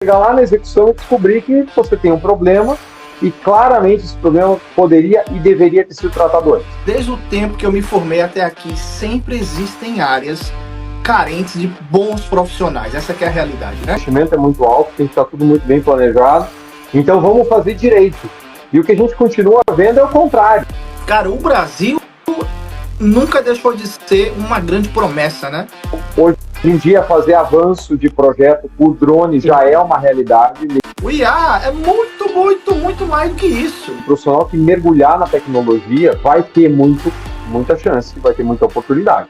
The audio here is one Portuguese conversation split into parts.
chegar lá na execução e descobrir que você tem um problema e claramente esse problema poderia e deveria ter sido tratado antes. Desde o tempo que eu me formei até aqui, sempre existem áreas carentes de bons profissionais. Essa que é a realidade, né? O investimento é muito alto, tem que estar tudo muito bem planejado. Então vamos fazer direito. E o que a gente continua vendo é o contrário. Cara, o Brasil nunca deixou de ser uma grande promessa, né? Hoje em dia, fazer avanço de projeto por drone já é uma realidade. O IA é muito mais do que isso. O profissional que mergulhar na tecnologia vai ter muita chance, vai ter muita oportunidade.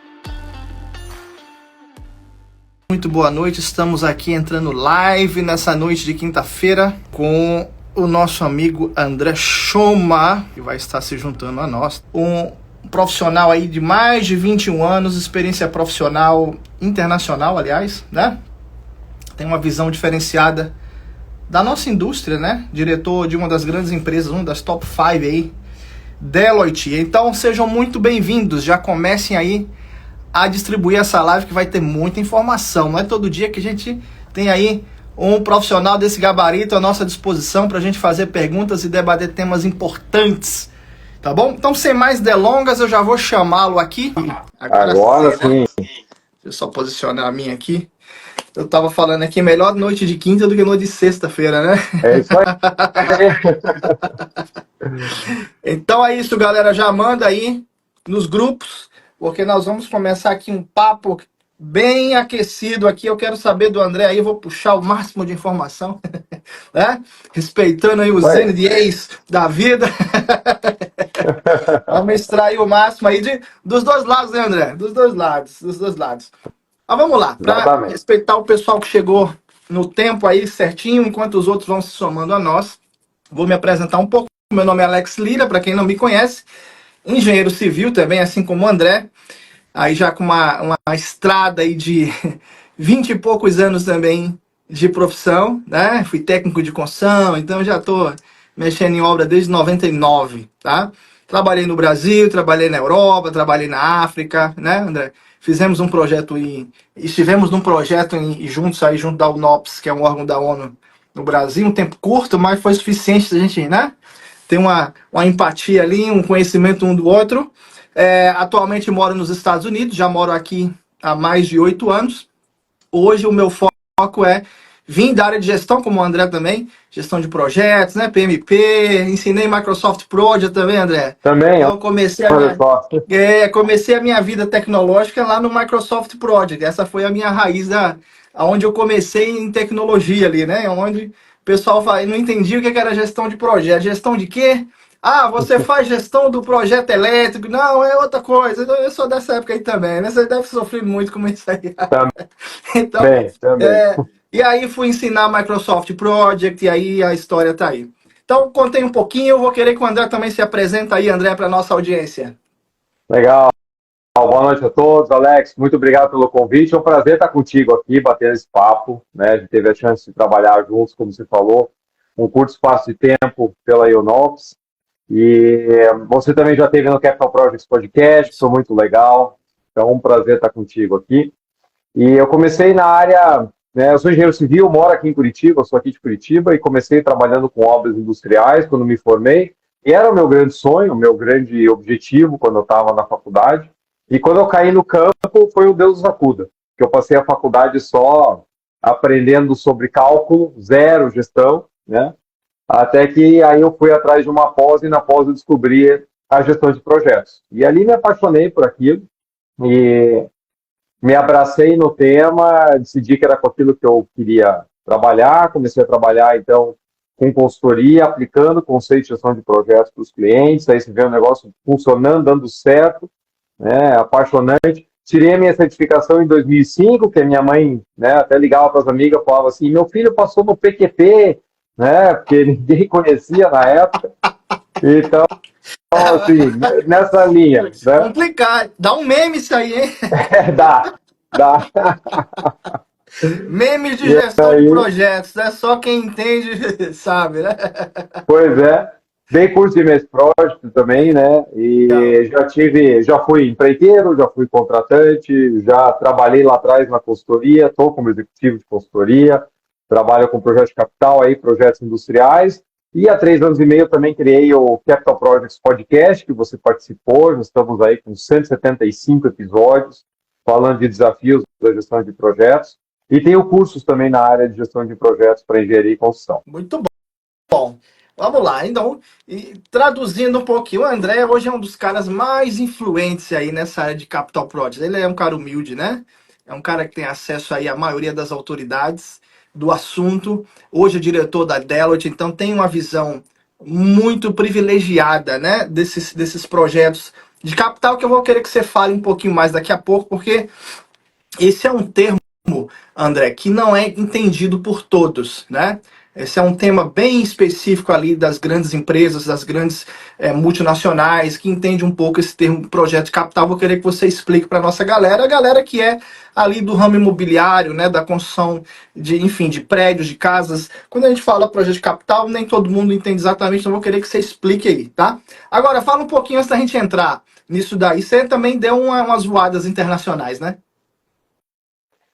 Muito boa noite, estamos aqui entrando live nessa noite de quinta-feira com o nosso amigo André Choma, que vai estar se juntando a nós. Um profissional aí de mais de 21 anos, experiência profissional internacional, aliás, né? Tem uma visão diferenciada da nossa indústria, né? Diretor de uma das grandes empresas, uma das top 5 aí, Deloitte. Então sejam muito bem-vindos, já comecem aí a distribuir essa live que vai ter muita informação. Não é todo dia que a gente tem aí um profissional desse gabarito à nossa disposição para a gente fazer perguntas e debater temas importantes, tá bom? Então, sem mais delongas, eu já vou chamá-lo aqui. Agora sim. Deixa eu só posicionar a minha aqui. Eu tava falando aqui, melhor noite de quinta do que noite de sexta-feira, né? É isso aí. Então é isso, galera. Já manda aí nos grupos, porque nós vamos começar aqui um papo bem aquecido aqui. Eu quero saber do André aí, eu vou puxar o máximo de informação, né? Respeitando aí os NDAs da vida. Vamos extrair o máximo aí dos dois lados, né, André? Dos dois lados. Mas vamos lá, para respeitar o pessoal que chegou no tempo aí certinho, enquanto os outros vão se somando a nós. Vou me apresentar um pouco. Meu nome é Alex Lira, para quem não me conhece. Engenheiro civil também, assim como o André. Aí já com uma estrada aí de 20 e poucos anos também de profissão, né? Fui técnico de construção, então já estou mexendo em obra desde 99, tá? Trabalhei no Brasil, trabalhei na Europa, trabalhei na África, né, André? Fizemos um projeto estivemos num projeto juntos aí, junto da UNOPS, que é um órgão da ONU no Brasil, um tempo curto, mas foi suficiente a gente, né? Ter uma empatia ali, um conhecimento um do outro. Atualmente moro nos Estados Unidos, já moro aqui há mais de 8 anos. Hoje o meu foco é vim da área de gestão, como o André também, gestão de projetos, né, PMP, ensinei Microsoft Project também, André. Também, então, comecei a minha vida tecnológica lá no Microsoft Project. Essa foi a minha raiz, onde eu comecei em tecnologia ali, né, onde o pessoal não entendia o que era gestão de projeto. Gestão de quê? Ah, você faz gestão do projeto elétrico. Não, é outra coisa. Eu sou dessa época aí também, né? Você deve sofrer muito com isso aí. Então, também. E aí fui ensinar Microsoft Project e aí a história tá aí. Então, contei um pouquinho, eu vou querer que o André também se apresente aí, André, para nossa audiência. Legal. Boa noite a todos. Alex, muito obrigado pelo convite. É um prazer estar contigo aqui, batendo esse papo, né? A gente teve a chance de trabalhar juntos, como você falou, um curto espaço de tempo pela UNOPS. E você também já esteve no Capital Projects Podcast, foi muito legal. Então, um prazer estar contigo aqui. E eu comecei na área, né, eu sou engenheiro civil, moro aqui em Curitiba, sou aqui de Curitiba, e comecei trabalhando com obras industriais quando me formei. E era o meu grande sonho, o meu grande objetivo quando eu estava na faculdade. E quando eu caí no campo, foi o Deus nos acuda, que eu passei a faculdade só aprendendo sobre cálculo, zero gestão, né? Até que aí eu fui atrás de uma pós e na pós eu descobri a gestão de projetos. E ali me apaixonei por aquilo e me abracei no tema, decidi que era com aquilo que eu queria trabalhar, comecei a trabalhar então com consultoria, aplicando conceitos de gestão de projetos para os clientes, aí você vê o negócio funcionando, dando certo, né, apaixonante. Tirei a minha certificação em 2005, que a minha mãe, né, até ligava para as amigas, falava assim, meu filho passou no PQP, né, porque ninguém conhecia na época. Então, assim, nessa linha. Né? Complicado. Dá um meme isso aí, hein? Dá. Memes de gestão de projetos, né? Só quem entende sabe, né? Pois é. Dei curso de MS Project também, né? E já fui empreiteiro, já fui contratante, já trabalhei lá atrás na consultoria, estou como executivo de consultoria. trabalho com projetos de capital, aí, projetos industriais. E há 3 anos e meio também criei o Capital Projects Podcast, que você participou. Nós estamos aí com 175 episódios, falando de desafios da gestão de projetos. E tenho cursos também na área de gestão de projetos para engenharia e construção. Muito bom. Vamos lá, então, traduzindo um pouquinho, o André hoje é um dos caras mais influentes aí nessa área de Capital Projects. Ele é um cara humilde, né? É um cara que tem acesso aí à maioria das autoridades do assunto. Hoje é diretor da Deloitte, então tem uma visão muito privilegiada, né, desses projetos de capital, que eu vou querer que você fale um pouquinho mais daqui a pouco, porque esse é um termo, André, que não é entendido por todos, né? Esse é um tema bem específico ali das grandes empresas, das grandes multinacionais, que entende um pouco esse termo projeto de capital. Vou querer que você explique para a nossa galera, a galera que é ali do ramo imobiliário, né, da construção de, enfim, de prédios, de casas. Quando a gente fala projeto de capital, nem todo mundo entende exatamente, então vou querer que você explique aí, tá? Agora, fala um pouquinho antes da gente entrar nisso daí. Você também deu umas voadas internacionais, né?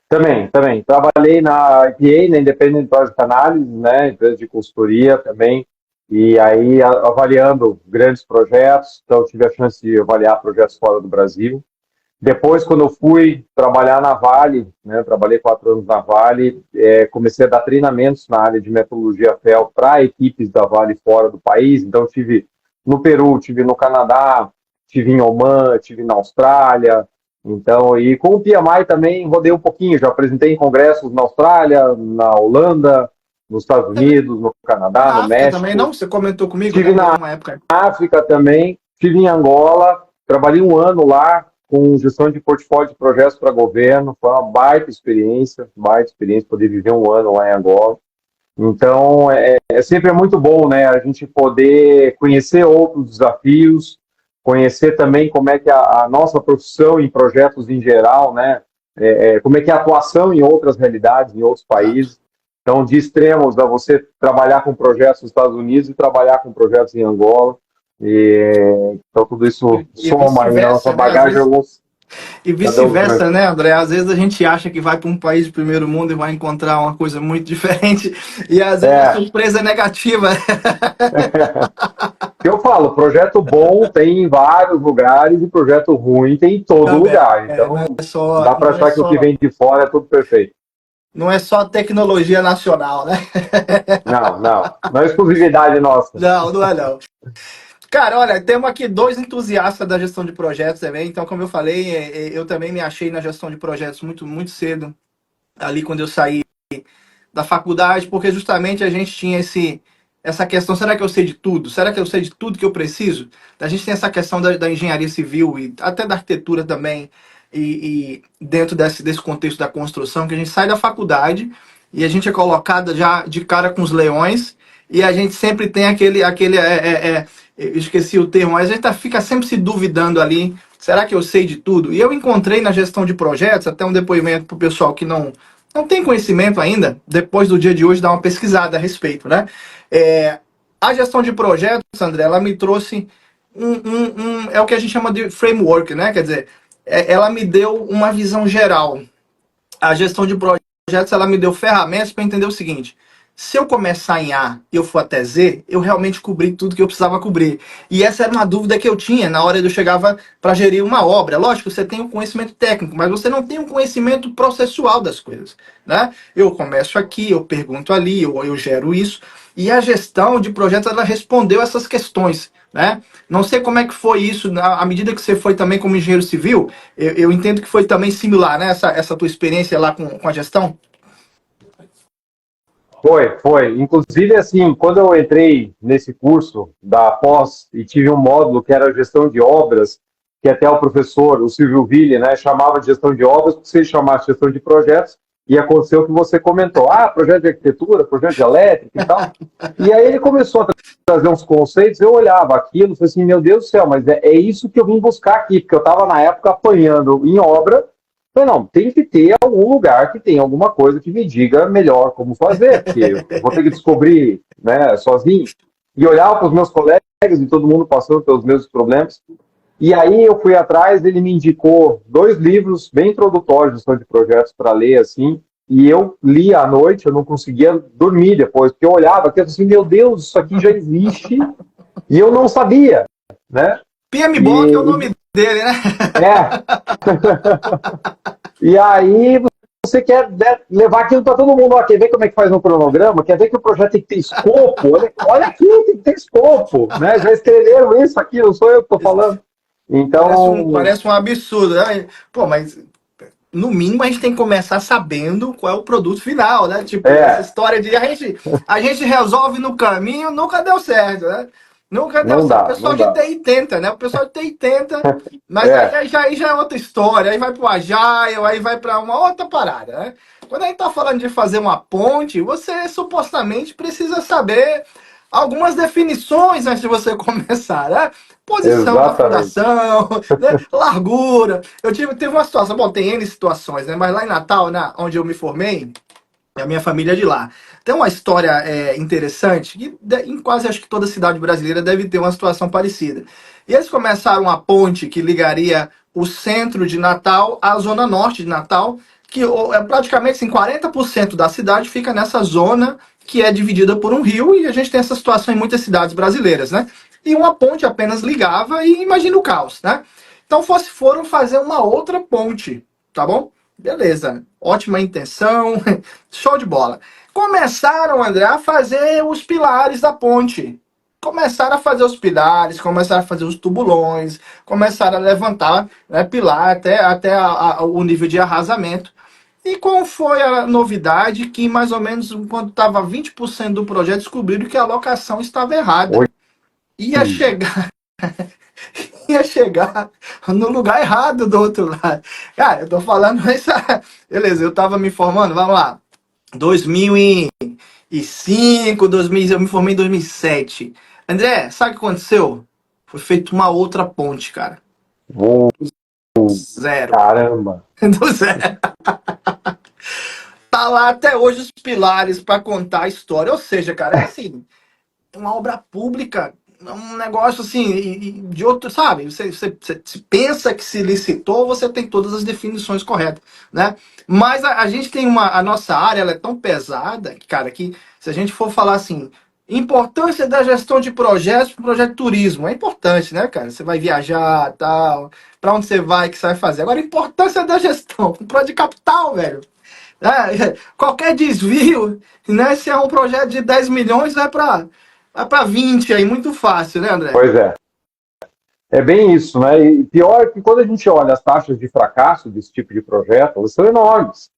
Também. Trabalhei na IPA, na Independent Project Analysis, né, empresa de consultoria também, e aí avaliando grandes projetos, então tive a chance de avaliar projetos fora do Brasil. Depois, quando eu fui trabalhar na Vale, né, trabalhei 4 anos na Vale, comecei a dar treinamentos na área de metodologia FEL para equipes da Vale fora do país, então tive no Peru, tive no Canadá, tive em Oman, tive na Austrália. Então, e com o PMI também rodei um pouquinho, já apresentei em congressos na Austrália, na Holanda, nos Estados Unidos, no Canadá, no África México. também, não? Você comentou comigo, Tive né? na Uma época. África também, estive em Angola, trabalhei 1 ano lá com gestão de portfólio de projetos para governo, foi uma baita experiência poder viver 1 ano lá em Angola. Então, sempre muito bom, né, a gente poder conhecer outros desafios, conhecer também como é que a nossa profissão em projetos em geral, né, como é que é a atuação em outras realidades, em outros países. Então, de extremos, a você trabalhar com projetos nos Estados Unidos e trabalhar com projetos em Angola. Então, tudo isso soma aí na nossa bagagem. Né? E vice-versa, né, André? Às vezes a gente acha que vai para um país de primeiro mundo e vai encontrar uma coisa muito diferente, e às vezes a surpresa é negativa. Eu falo, projeto bom tem em vários lugares e projeto ruim tem em todo lugar. Então, dá para achar que o que vem de fora é tudo perfeito. Não é só tecnologia nacional, né? Não é exclusividade nossa. Não é não. Cara, olha, temos aqui 2 entusiastas da gestão de projetos também. Então, como eu falei, eu também me achei na gestão de projetos muito cedo, ali quando eu saí da faculdade, porque justamente a gente tinha essa questão, será que eu sei de tudo? Será que eu sei de tudo que eu preciso? A gente tem essa questão da engenharia civil e até da arquitetura também, e dentro desse contexto da construção, que a gente sai da faculdade e a gente é colocado já de cara com os leões, e a gente sempre tem eu esqueci o termo, mas a gente fica sempre se duvidando ali, será que eu sei de tudo? E eu encontrei na gestão de projetos, até um depoimento para o pessoal que não tem conhecimento ainda, depois do dia de hoje, dá uma pesquisada a respeito, né? A gestão de projetos, André, ela me trouxe é o que a gente chama de framework, né? Quer dizer, ela me deu uma visão geral. A gestão de projetos, ela me deu ferramentas para entender o seguinte: se eu começar em A e eu for até Z, eu realmente cobri tudo que eu precisava cobrir. E essa era uma dúvida que eu tinha na hora que eu chegava para gerir uma obra. Lógico, você tem um conhecimento técnico, mas você não tem um conhecimento processual das coisas, né? Eu começo aqui, eu pergunto ali, eu gero isso. E a gestão de projetos, ela respondeu essas questões, né? Não sei como é que foi isso, à medida que você foi também como engenheiro civil, eu entendo que foi também similar, né? Essa tua experiência lá com a gestão. Foi. Inclusive, assim, quando eu entrei nesse curso da pós e tive um módulo que era gestão de obras, que até o professor, o Silvio Ville, né, chamava de gestão de obras, porque se ele chamasse de gestão de projetos, ia acontecer o que você comentou. Projeto de arquitetura, projeto de elétrica e tal. E aí ele começou a trazer uns conceitos, eu olhava aquilo e falei assim, meu Deus do céu, mas é isso que eu vim buscar aqui, porque eu estava na época apanhando em obra. Não, tem que ter algum lugar que tenha alguma coisa que me diga melhor como fazer, porque eu vou ter que descobrir, né, sozinho. E olhar para os meus colegas e todo mundo passando pelos mesmos problemas. E aí eu fui atrás, ele me indicou 2 livros bem introdutórios de gestão de projetos para ler, assim, e eu li à noite, eu não conseguia dormir depois, porque eu olhava aqui assim, meu Deus, isso aqui já existe, e eu não sabia, né? PMBOK é o nome dele, né? É. E aí você quer, né, levar aquilo para todo mundo. Ó, quer ver como é que faz um cronograma? Quer ver que o projeto tem que ter escopo? Olha aqui, tem que ter escopo. Né? Já escreveram isso aqui, não sou eu que estou falando. Então. Parece um absurdo, né? Pô, mas no mínimo a gente tem que começar sabendo qual é o produto final, né? Tipo, essa história de a gente resolve no caminho, nunca deu certo, né? Nunca deu Não certo. O dá, pessoal não de dá. TI tenta, né? O pessoal de TI tenta, mas aí já é outra história. Aí vai pro Agile, aí vai para uma outra parada, né? Quando a gente tá falando de fazer uma ponte, você supostamente precisa saber algumas definições antes de você começar, né? Posição da Exatamente. fundação, né? Largura. Teve uma situação, bom, tem N situações, né? Mas lá em Natal, onde eu me formei, a minha família é de lá. Tem uma história interessante, que em quase acho que toda cidade brasileira deve ter uma situação parecida. E eles começaram uma ponte que ligaria o centro de Natal à zona norte de Natal, que é praticamente assim, 40% da cidade fica nessa zona que é dividida por um rio, e a gente tem essa situação em muitas cidades brasileiras, né? E uma ponte apenas ligava, e imagina o caos, né? Então foram fazer uma outra ponte, tá bom? Beleza, ótima intenção, show de bola. Começaram, André, a fazer os pilares da ponte. Começaram a fazer os pilares, começaram a fazer os tubulões, começaram a levantar, né, pilar até o nível de arrasamento. E qual foi a novidade? Que mais ou menos, quando estava 20% do projeto, descobriram que a alocação estava errada. Oi. Ia chegar ia chegar no lugar errado do outro lado. Cara, eu tô falando isso. Beleza, eu tava me formando, vamos lá. 2005, 2000, eu me formei em 2007. André, sabe o que aconteceu? Foi feita uma outra ponte, cara. Zero. Caramba. Do zero. Tá lá até hoje os pilares para contar a história. Ou seja, cara, é assim, uma obra pública, um negócio assim, de outro, sabe? Você pensa que se licitou, você tem todas as definições corretas, né? Mas a gente tem a nossa área, ela é tão pesada, cara, que se a gente for falar assim, importância da gestão de projetos para o projeto de turismo, é importante, né, cara? Você vai viajar, tal, para onde você vai, o que você vai fazer. Agora, importância da gestão, um projeto de capital, velho. Qualquer desvio, né? Se é um projeto de 10 milhões, vai para 20 aí, muito fácil, né, André? Pois é. É bem isso, né? E pior é que quando a gente olha as taxas de fracasso desse tipo de projeto, elas são enormes.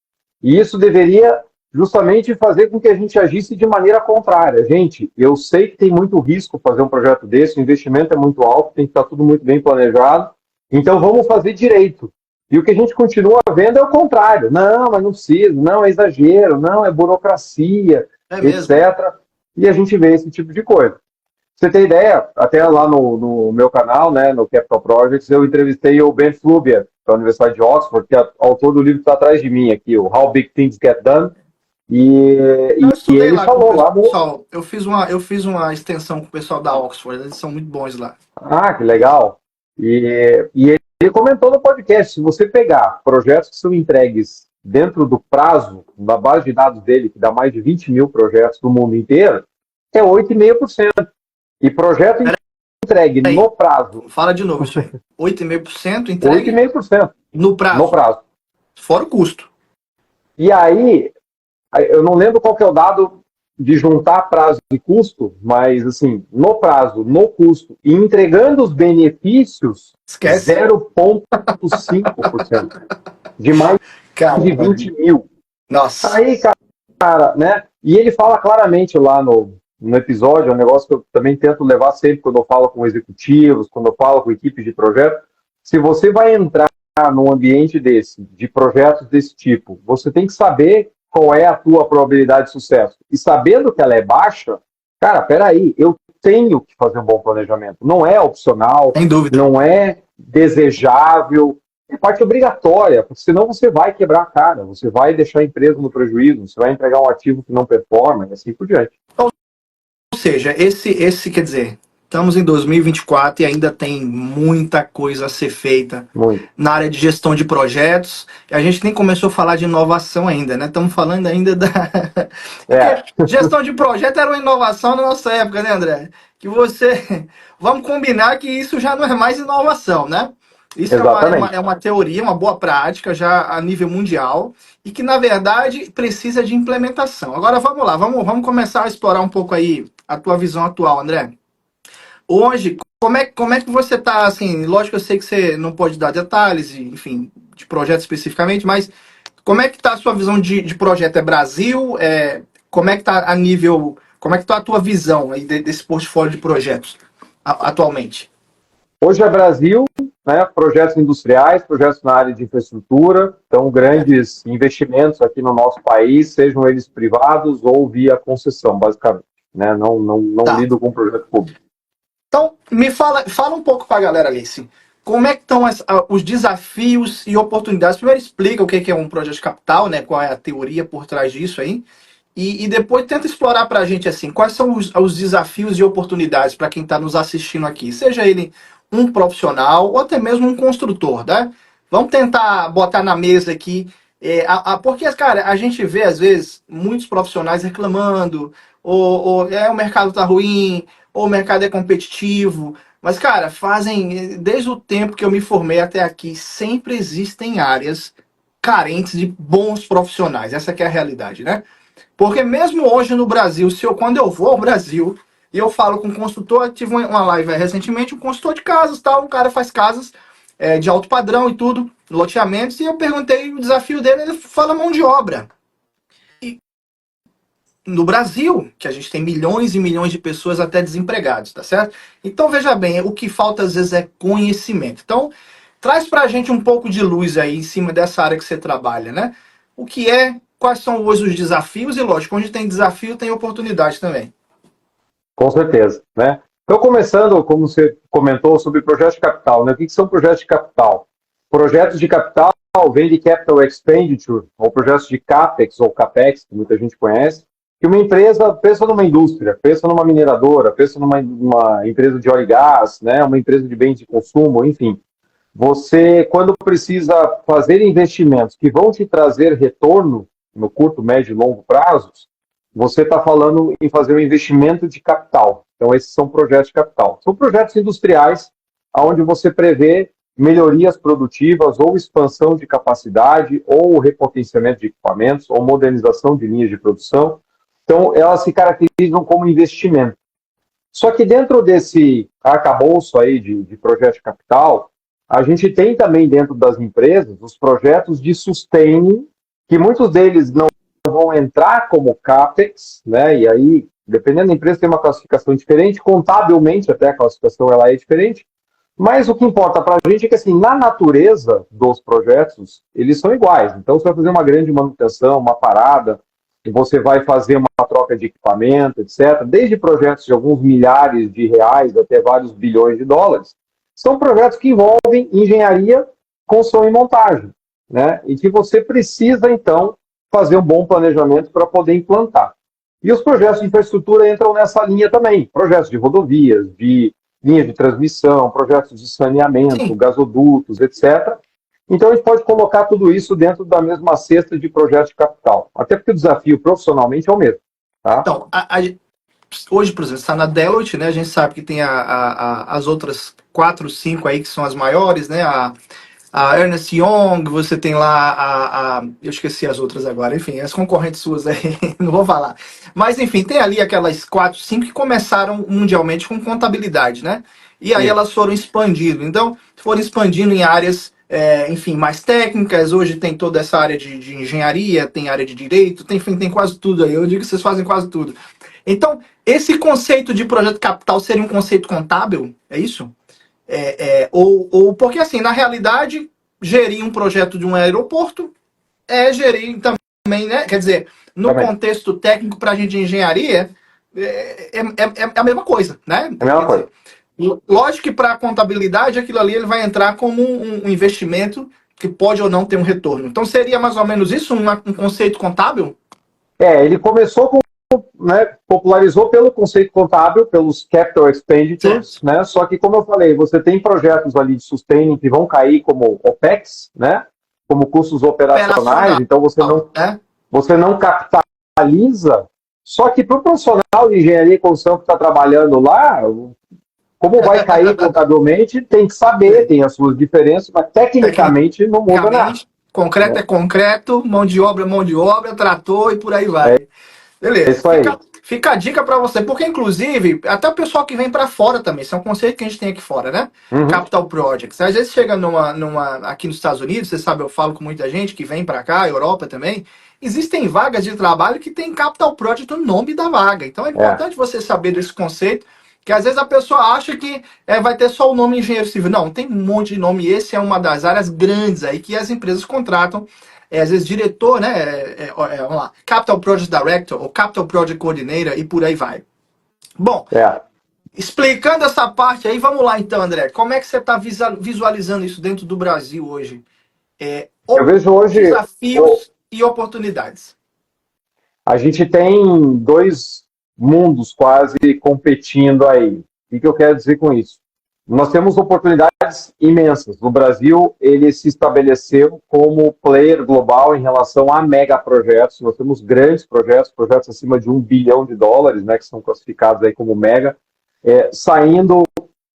E isso deveria justamente fazer com que a gente agisse de maneira contrária. Gente, eu sei que tem muito risco fazer um projeto desse, o investimento é muito alto, tem que estar tudo muito bem planejado, então vamos fazer direito. E o que a gente continua vendo é o contrário. Não, mas não precisa, não, é exagero, não, é burocracia, etc. E a gente vê esse tipo de coisa. Você tem ideia, até lá no meu canal, né, no Capital Projects, eu entrevistei o Ben Flubier, da Universidade de Oxford, que é autor do livro que está atrás de mim aqui, o How Big Things Get Done, e ele lá falou lá... Pessoal, eu fiz uma extensão com o pessoal da Oxford, eles são muito bons lá. Ah, que legal. E ele comentou no podcast, se você pegar projetos que são entregues dentro do prazo, na base de dados dele, que dá mais de 20 mil projetos do mundo inteiro, é 8,5%. E projeto entregue no prazo. Fala de novo isso aí. 8,5% entregue? 8,5%. No prazo. No prazo. Fora o custo. E aí, eu não lembro qual que é o dado de juntar prazo e custo, mas assim, no prazo, no custo, e entregando os benefícios, esquece. 0,5% de mais de 20 mil. Nossa. Aí, cara, né? E ele fala claramente lá no episódio, é um negócio que eu também tento levar sempre quando eu falo com executivos, quando eu falo com equipes de projeto. Se você vai entrar num ambiente desse, de projetos desse tipo, você tem que saber qual é a tua probabilidade de sucesso. E sabendo que ela é baixa, cara, peraí, eu tenho que fazer um bom planejamento. Não é opcional, sem dúvida. Não é desejável, é parte obrigatória, porque senão você vai quebrar a cara, você vai deixar a empresa no prejuízo, você vai entregar um ativo que não performa e assim por diante. Ou seja, esse quer dizer, Estamos em 2024 e ainda tem muita coisa a ser feita na área de gestão de projetos. E a gente nem começou a falar de inovação ainda, né? Estamos falando ainda da... Gestão de projeto era uma inovação na nossa época, né, André? Que você... Vamos combinar que isso já não é mais inovação, né? Isso é uma teoria, uma boa prática já a nível mundial e que, na verdade, precisa de implementação. Agora, vamos lá, vamos começar a explorar um pouco aí a tua visão atual, André. Hoje, como é que você está, assim, lógico, eu sei que você não pode dar detalhes, enfim, de projeto especificamente, mas como é que está a sua visão de projeto? É Brasil? Como é que está a nível, como é que está a tua visão aí desse portfólio de projetos atualmente? Hoje é Brasil, né, projetos industriais, projetos na área de infraestrutura, então grandes investimentos aqui no nosso país, sejam eles privados ou via concessão, basicamente, né, não lido com projeto público. Então, fala um pouco para a galera, Alice. Como é que estão os desafios e oportunidades? Primeiro explica o que é um projeto de capital, né? Qual é a teoria por trás disso aí. E depois tenta explorar para a gente assim, quais são os desafios e oportunidades para quem está nos assistindo aqui. Seja ele um profissional ou até mesmo um construtor, né? Vamos tentar botar na mesa aqui. Porque, cara, a gente vê, às vezes, muitos profissionais reclamando, ou o mercado tá ruim, ou o mercado é competitivo. Mas, cara, desde o tempo que eu me formei até aqui, sempre existem áreas carentes de bons profissionais. Essa que é a realidade, né? Porque mesmo hoje no Brasil, quando eu vou ao Brasil e eu falo com um consultor, eu tive uma live recentemente, um consultor de casas, tal, um cara faz casas de alto padrão e tudo, loteamentos, e eu perguntei o desafio dele, ele fala mão de obra. No Brasil, que a gente tem milhões e milhões de pessoas até desempregados, tá certo? Então, veja bem, o que falta às vezes é conhecimento. Então, traz pra gente um pouco de luz aí em cima dessa área que você trabalha, né? Quais são hoje os desafios e, lógico, onde tem desafio, tem oportunidade também. Com certeza, né? Então, começando, como você comentou, sobre projetos de capital, né? O que são projetos de capital? Projetos de capital vem de Capital Expenditure, ou projetos de CAPEX, ou CAPEX, que muita gente conhece, que uma empresa pensa numa indústria, pensa numa mineradora, pensa numa empresa de óleo e gás, né? Uma empresa de bens de consumo, enfim. Você, quando precisa fazer investimentos que vão te trazer retorno no curto, médio e longo prazos, você está falando em fazer um investimento de capital. Então, esses são projetos de capital. São projetos industriais, onde você prevê melhorias produtivas ou expansão de capacidade ou repotenciamento de equipamentos ou modernização de linhas de produção. Então, elas se caracterizam como investimento. Só que dentro desse arcabouço aí de projeto de capital, a gente tem também dentro das empresas os projetos de sustaining, que muitos deles não vão entrar como CAPEX, né? E aí, dependendo da empresa, tem uma classificação diferente, contabilmente até a classificação ela é diferente, mas o que importa para a gente é que, assim, na natureza dos projetos, eles são iguais. Então, você vai fazer uma grande manutenção, uma parada, e você vai fazer uma troca de equipamento, etc. Desde projetos de alguns milhares de reais até vários bilhões de dólares, são projetos que envolvem engenharia, construção e montagem, né? E que você precisa, então, fazer um bom planejamento para poder implantar. E os projetos de infraestrutura entram nessa linha também. Projetos de rodovias, de linhas de transmissão, projetos de saneamento, sim, gasodutos, etc. Então, a gente pode colocar tudo isso dentro da mesma cesta de projetos de capital. Até porque o desafio profissionalmente é o mesmo. Tá? Então, hoje, por exemplo, está na Deloitte, né? A gente sabe que tem as outras 4, 5 aí que são as maiores, né? A Ernst Young, você tem lá eu esqueci as outras agora, enfim, as concorrentes suas aí, não vou falar. Mas, enfim, tem ali aquelas 4, 5 que começaram mundialmente com contabilidade, né? E aí elas foram expandindo. Então, foram expandindo em áreas, enfim, mais técnicas. Hoje tem toda essa área de engenharia, tem área de direito, enfim, tem quase tudo aí. Eu digo que vocês fazem quase tudo. Então, esse conceito de projeto capital seria um conceito contábil? É isso? Ou porque, assim, na realidade, gerir um projeto de um aeroporto é gerir também, né? Quer dizer, no contexto técnico, para a gente de engenharia, é a mesma coisa, né? É a mesma coisa. Lógico que para a contabilidade, aquilo ali ele vai entrar como um investimento que pode ou não ter um retorno. Então, seria mais ou menos isso, um conceito contábil? Ele começou com né, popularizou pelo conceito contábil, pelos capital expenditures, né? Só que, como eu falei, você tem projetos ali de sustaining que vão cair como OPEX, né? Como custos operacionais, então você não capitaliza. Só que para o profissional de engenharia e construção que está trabalhando lá, como vai cair contabilmente, tem que saber, tem as suas diferenças, mas tecnicamente não muda nada. Concreto é concreto, mão de obra, trator e por aí vai. Beleza. Isso aí. Fica a dica para você, porque inclusive, até o pessoal que vem para fora também, isso é um conceito que a gente tem aqui fora, né? Capital Projects. Às vezes chega aqui nos Estados Unidos, você sabe, eu falo com muita gente que vem para cá, Europa também, existem vagas de trabalho que tem Capital Project no nome da vaga. Então é importante você saber desse conceito, que às vezes a pessoa acha que vai ter só o nome engenheiro civil. Não, tem um monte de nome, esse é uma das áreas grandes aí que as empresas contratam. Às vezes diretor, né? Vamos lá, Capital Project Director ou Capital Project Coordinator e por aí vai. Bom, explicando essa parte aí, vamos lá então, André. Como é que você está visualizando isso dentro do Brasil hoje? Eu vejo hoje desafios e oportunidades. A gente tem dois mundos quase competindo aí. O que eu quero dizer com isso? Nós temos oportunidades imensas. No Brasil, ele se estabeleceu como player global em relação a megaprojetos. Nós temos grandes projetos, projetos acima de $1 bilhão, né, que são classificados aí como mega, saindo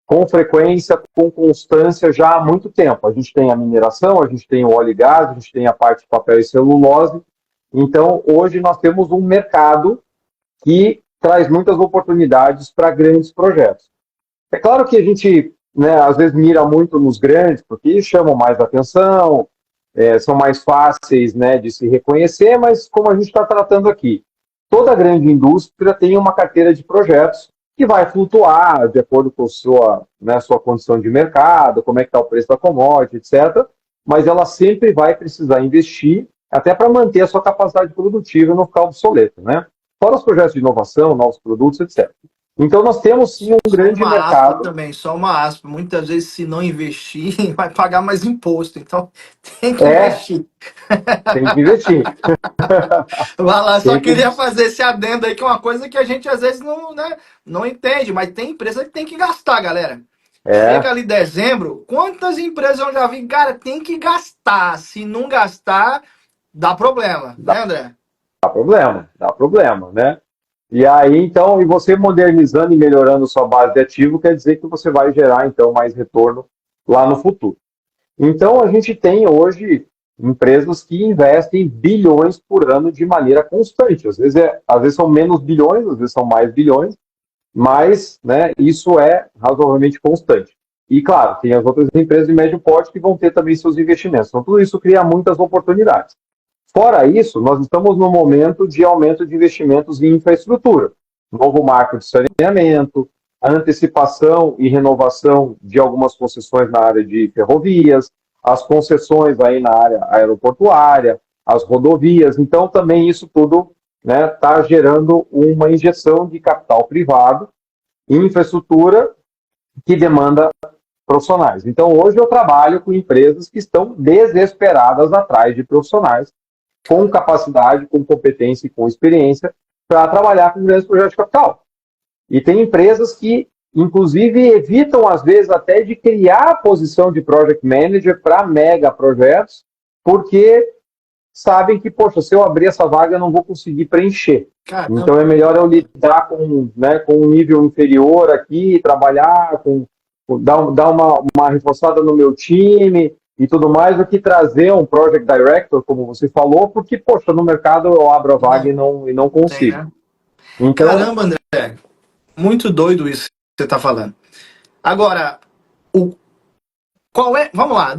com frequência, com constância já há muito tempo. A gente tem a mineração, a gente tem o óleo e gás, a gente tem a parte de papel e celulose. Então, hoje nós temos um mercado que traz muitas oportunidades para grandes projetos. É claro que a gente, né, às vezes mira muito nos grandes, porque chamam mais atenção, são mais fáceis, né, de se reconhecer, mas como a gente está tratando aqui, toda grande indústria tem uma carteira de projetos que vai flutuar de acordo com sua condição de mercado, como é que está o preço da commodity, etc. Mas ela sempre vai precisar investir até para manter a sua capacidade produtiva e não ficar obsoleta, né? Fora os projetos de inovação, novos produtos, etc. Então, nós temos sim um grande mercado. Também, só uma aspa. Muitas vezes, se não investir, vai pagar mais imposto. Então, tem que investir. Tem que investir. Vai lá, só queria fazer esse adendo aí, que é uma coisa que a gente às vezes não entende, mas tem empresa que tem que gastar, galera. Chega ali dezembro, quantas empresas eu já vi? Cara, tem que gastar. Se não gastar, dá problema, né, André? Dá problema, né? E aí, então, e você modernizando e melhorando sua base de ativo, quer dizer que você vai gerar, então, mais retorno lá no futuro. Então, a gente tem hoje empresas que investem bilhões por ano de maneira constante. Às vezes são menos bilhões, às vezes são mais bilhões, mas, né, isso é razoavelmente constante. E, claro, tem as outras empresas de médio porte que vão ter também seus investimentos. Então, tudo isso cria muitas oportunidades. Fora isso, nós estamos no momento de aumento de investimentos em infraestrutura. Novo marco de saneamento, a antecipação e renovação de algumas concessões na área de ferrovias, as concessões aí na área aeroportuária, as rodovias. Então, também isso tudo está gerando uma injeção de capital privado em infraestrutura que demanda profissionais. Então, hoje eu trabalho com empresas que estão desesperadas atrás de profissionais com capacidade, com competência e com experiência para trabalhar com grandes projetos de capital. E tem empresas que, inclusive, evitam, às vezes, até de criar a posição de Project Manager para mega projetos, porque sabem que, poxa, se eu abrir essa vaga, eu não vou conseguir preencher. Caramba. Então, é melhor eu lidar com um nível inferior aqui, trabalhar, dar uma reforçada no meu time e tudo mais, do que trazer um Project Director, como você falou, porque, poxa, no mercado eu abro a vaga e não consigo. Tem, né? Então, caramba, André, muito doido isso que você está falando. Agora, qual é... Vamos lá,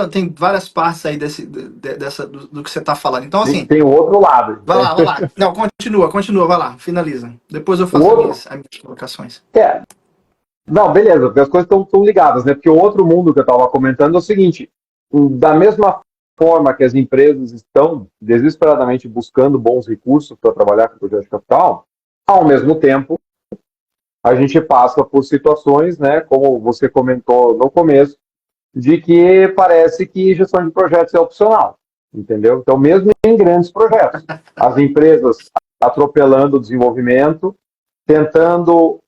tem várias partes aí do que você está falando. Então, assim... Tem o outro lado. Vai lá. Não, continua, vai lá, finaliza. Depois eu faço as minhas colocações. Não, beleza, as coisas estão ligadas, né? Porque o outro mundo que eu estava comentando é o seguinte: da mesma forma que as empresas estão desesperadamente buscando bons recursos para trabalhar com projetos de capital, ao mesmo tempo, a gente passa por situações, né, como você comentou no começo, de que parece que gestão de projetos é opcional, entendeu? Então, mesmo em grandes projetos, as empresas atropelando o desenvolvimento, tentando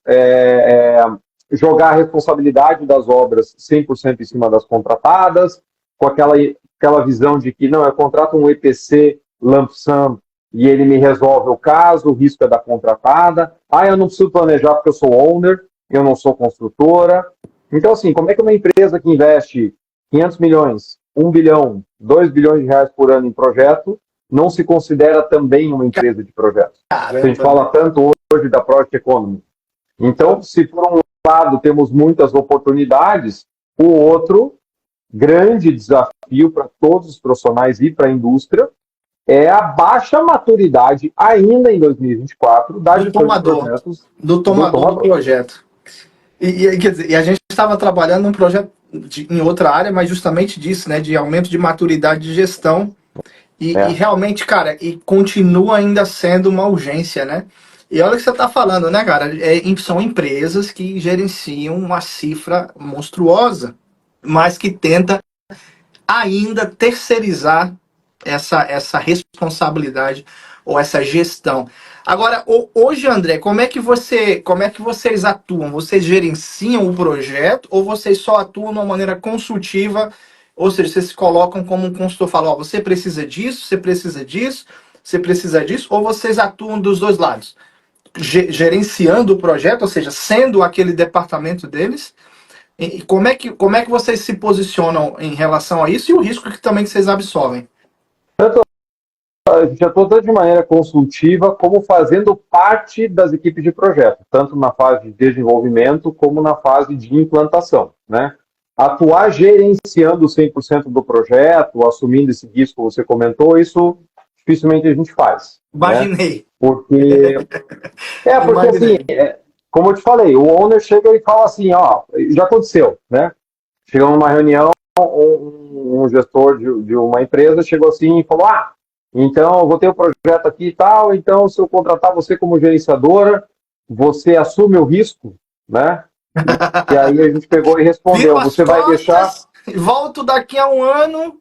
jogar a responsabilidade das obras 100% em cima das contratadas, com aquela visão de que, não, eu contrato um EPC lump sum e ele me resolve o caso, o risco é da contratada. Eu não preciso planejar porque eu sou owner, eu não sou construtora. Então, assim, como é que uma empresa que investe 500 milhões, 1 bilhão, 2 bilhões de reais por ano em projeto, não se considera também uma empresa de projetos? Caramba. A gente fala tanto hoje da Project Economy. Então, se por um lado temos muitas oportunidades, o outro grande desafio para todos os profissionais e para a indústria é a baixa maturidade, ainda em 2024, da gestão de projetos. Do tomador do projeto. Quer dizer, e a gente estava trabalhando num projeto em outra área, mas justamente disso, né, de aumento de maturidade de gestão. E realmente, cara, e continua ainda sendo uma urgência, né? E olha o que você está falando, né, cara? São empresas que gerenciam uma cifra monstruosa, mas que tenta ainda terceirizar essa responsabilidade ou essa gestão. Agora, hoje, André, como é que vocês atuam? Vocês gerenciam o projeto ou vocês só atuam de uma maneira consultiva? Ou seja, vocês se colocam como um consultor, falam, você precisa disso, você precisa disso, você precisa disso, ou vocês atuam dos dois lados? Gerenciando o projeto, ou seja, sendo aquele departamento deles. E como é que vocês se posicionam em relação a isso e o risco que também vocês absorvem? A gente atua tanto de maneira consultiva como fazendo parte das equipes de projeto, tanto na fase de desenvolvimento como na fase de implantação, né? Atuar gerenciando 100% do projeto, assumindo esse risco que você comentou, isso dificilmente a gente faz. Imaginei. Né? Porque assim, como eu te falei, o owner chega e fala assim, já aconteceu, né? Chegou numa reunião, um gestor de uma empresa chegou assim e falou, então eu vou ter um projeto aqui e tal, então se eu contratar você como gerenciadora, você assume o risco, né? E aí a gente pegou e respondeu, você vai deixar... Volto daqui a um ano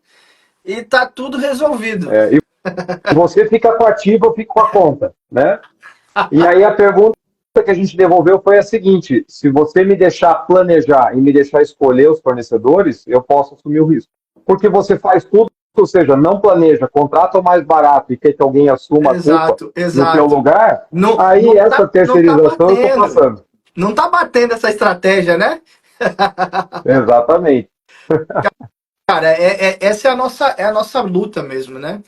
e tá tudo resolvido. E você fica com a ativa, eu fico com a conta, né? E aí a pergunta que a gente devolveu foi a seguinte, se você me deixar planejar e me deixar escolher os fornecedores, eu posso assumir o risco. Porque você faz tudo, ou seja, não planeja, contrata o mais barato e quer que alguém assuma a culpa no seu lugar, aí essa terceirização eu estou passando. Não está batendo essa estratégia, né? Exatamente. Cara, essa é a nossa luta mesmo, né?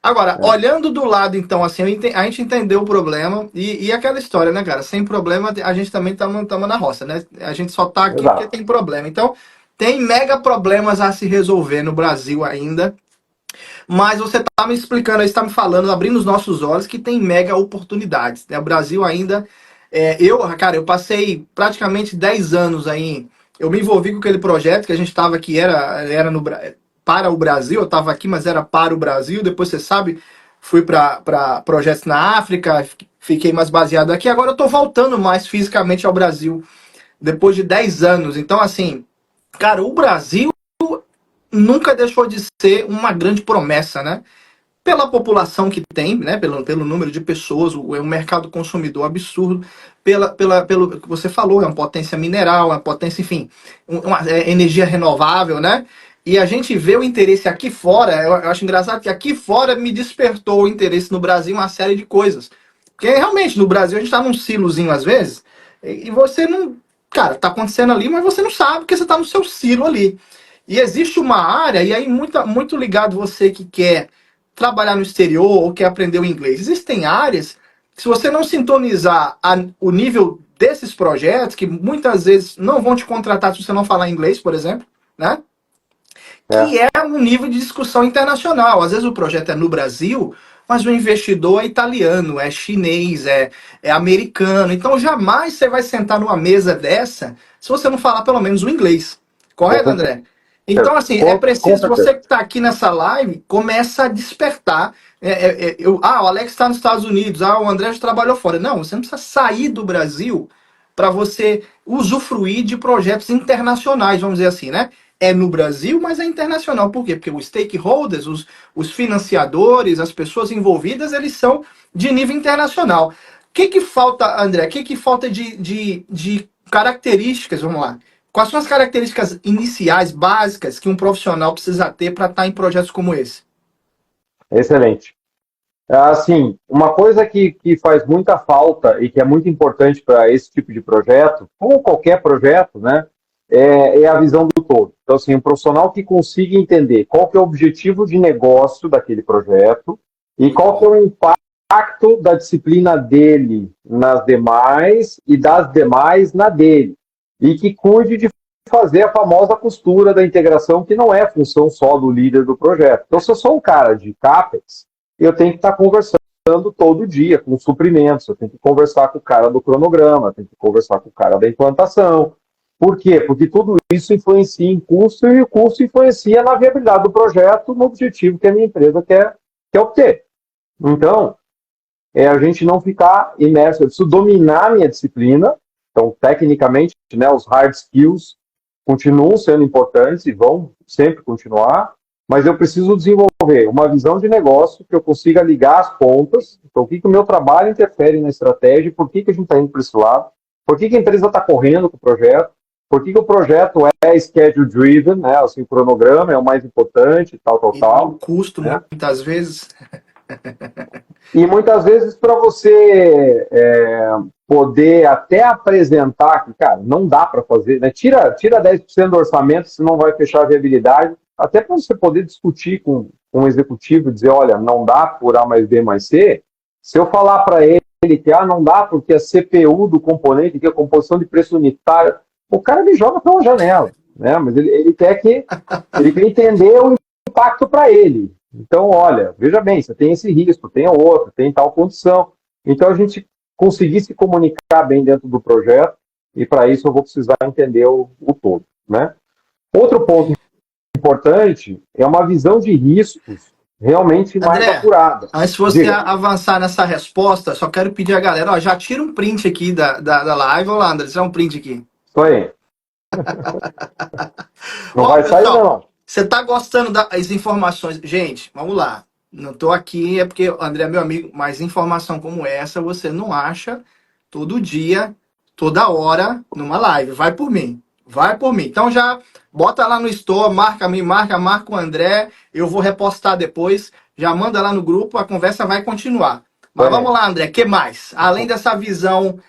Agora, olhando do lado, então, assim, a gente entendeu o problema e aquela história, né, cara? Sem problema, a gente também estamos na roça, né? A gente só tá aqui porque tem problema. Então, tem mega problemas a se resolver no Brasil ainda. Mas você está me explicando, está me falando, abrindo os nossos olhos, que tem mega oportunidades. Né? O Brasil ainda... eu passei praticamente 10 anos aí. Eu me envolvi com aquele projeto que a gente estava aqui, era para o Brasil, eu estava aqui, mas era para o Brasil. Depois, você sabe, fui para projetos na África, fiquei mais baseado aqui. Agora eu estou voltando mais fisicamente ao Brasil, depois de 10 anos. Então, assim, cara, o Brasil nunca deixou de ser uma grande promessa, né? Pela população que tem, né? Pelo número de pessoas, o mercado consumidor absurdo, pelo que você falou, é uma potência mineral, uma potência, enfim, uma energia renovável, né? E a gente vê o interesse aqui fora, eu acho engraçado que aqui fora me despertou o interesse no Brasil uma série de coisas. Porque realmente, no Brasil a gente tá num silozinho às vezes, e você não... Cara, tá acontecendo ali, mas você não sabe porque você tá no seu silo ali. E existe uma área, e aí muito ligado você que quer trabalhar no exterior ou quer aprender o inglês. Existem áreas que, se você não sintonizar o nível desses projetos, que muitas vezes não vão te contratar se você não falar inglês, por exemplo, né? Que é um nível de discussão internacional. Às vezes o projeto é no Brasil, mas o investidor é italiano, é chinês, é americano. Então jamais você vai sentar numa mesa dessa se você não falar pelo menos o inglês. Correto, André? Então, assim, é preciso, você que está aqui nessa live, começa a despertar. O Alex está nos Estados Unidos, o André já trabalhou fora. Não, você não precisa sair do Brasil para você usufruir de projetos internacionais, vamos dizer assim, né? é no Brasil, mas é internacional. Por quê? Porque os stakeholders, os financiadores, as pessoas envolvidas, eles são de nível internacional. O que falta, André? O que falta de características, vamos lá. Quais são as características iniciais, básicas, que um profissional precisa ter para estar em projetos como esse? Excelente. Assim, uma coisa que faz muita falta e que é muito importante para esse tipo de projeto, como qualquer projeto, né, é a visão do todo. Então, assim, um profissional que consiga entender qual que é o objetivo de negócio daquele projeto e qual que é o impacto da disciplina dele nas demais e das demais na dele. E que cuide de fazer a famosa costura da integração, que não é função só do líder do projeto. Então, se eu sou um cara de CAPEX, eu tenho que estar conversando todo dia com suprimentos, eu tenho que conversar com o cara do cronograma, eu tenho que conversar com o cara da implantação. Por quê? Porque tudo isso influencia em custo e o custo influencia na viabilidade do projeto, no objetivo que a minha empresa quer obter. Então, a gente não ficar imerso, eu preciso dominar a minha disciplina. Então, tecnicamente, né, os hard skills continuam sendo importantes e vão sempre continuar, mas eu preciso desenvolver uma visão de negócio que eu consiga ligar as pontas. Então, o que o meu trabalho interfere na estratégia, por que a gente está indo para esse lado, por que a empresa está correndo com o projeto, por que o projeto é schedule driven, né? Assim, o cronograma é o mais importante, tal. O custo, né? Muitas vezes. E muitas vezes para você poder até apresentar que, cara, não dá para fazer, né? Tira 10% do orçamento, se não vai fechar a viabilidade, até para você poder discutir com um executivo e dizer, olha, não dá por A mais B mais C, se eu falar para ele que não dá porque a CPU do componente, que é a composição de preço unitário, o cara me joga pela janela, né? Mas ele quer entender o impacto para ele. Então, olha, veja bem, você tem esse risco, tem outro, tem tal condição. Então, a gente conseguir se comunicar bem dentro do projeto, e para isso eu vou precisar entender o todo, né? Outro ponto importante é uma visão de riscos realmente mais André, apurada. antes de você avançar nessa resposta, só quero pedir a galera, ó, já tira um print aqui da live. Olá, André, tira um print aqui. Isso aí. Não vai sair, não. Você está gostando das informações? Gente, vamos lá. Não estou aqui, é porque o André é meu amigo, mas informação como essa você não acha todo dia, toda hora, numa live. Vai por mim. Vai por mim. Então já bota lá no store, marca o André, eu vou repostar depois, já manda lá no grupo, a conversa vai continuar. Mas vamos lá, André, o que mais? Além dessa visão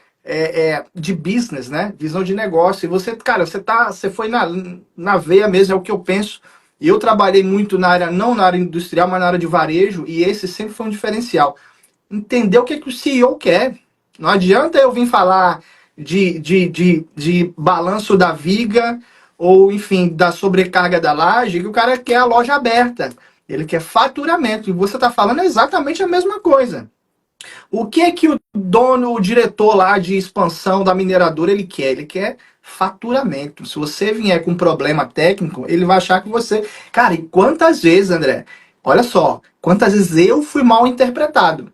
de business, né? Visão de negócio. E você, cara, você foi na veia mesmo, é o que eu penso. E eu trabalhei muito na área, não na área industrial, mas na área de varejo, e esse sempre foi um diferencial. Entender o que o CEO quer. Não adianta eu vir falar de balanço da viga, ou, enfim, da sobrecarga da laje, que o cara quer a loja aberta. Ele quer faturamento. E você está falando exatamente a mesma coisa. O que o dono, o diretor lá de expansão da mineradora, ele quer? Ele quer faturamento. Se você vier com um problema técnico, ele vai achar que você... Cara, e quantas vezes, André? Olha só, quantas vezes eu fui mal interpretado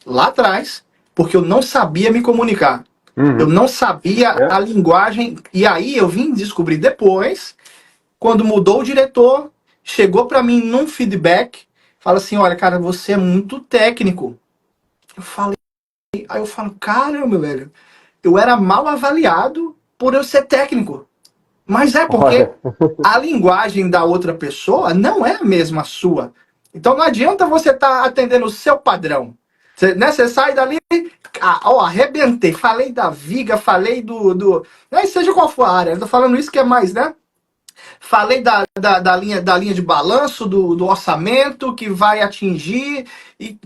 lá atrás, porque eu não sabia me comunicar. Eu não sabia a linguagem. E aí eu vim descobrir depois, quando mudou o diretor, chegou para mim num feedback, fala assim, olha, cara, você é muito técnico. Aí eu falo, caramba, velho, eu era mal avaliado por eu ser técnico. Mas é porque a linguagem da outra pessoa não é a mesma sua. Então não adianta você estar atendendo o seu padrão. Você sai dali, arrebentei, falei da viga, falei seja qual for a área, eu tô falando isso que é mais, né? Falei da linha de balanço, do orçamento que vai atingir. E,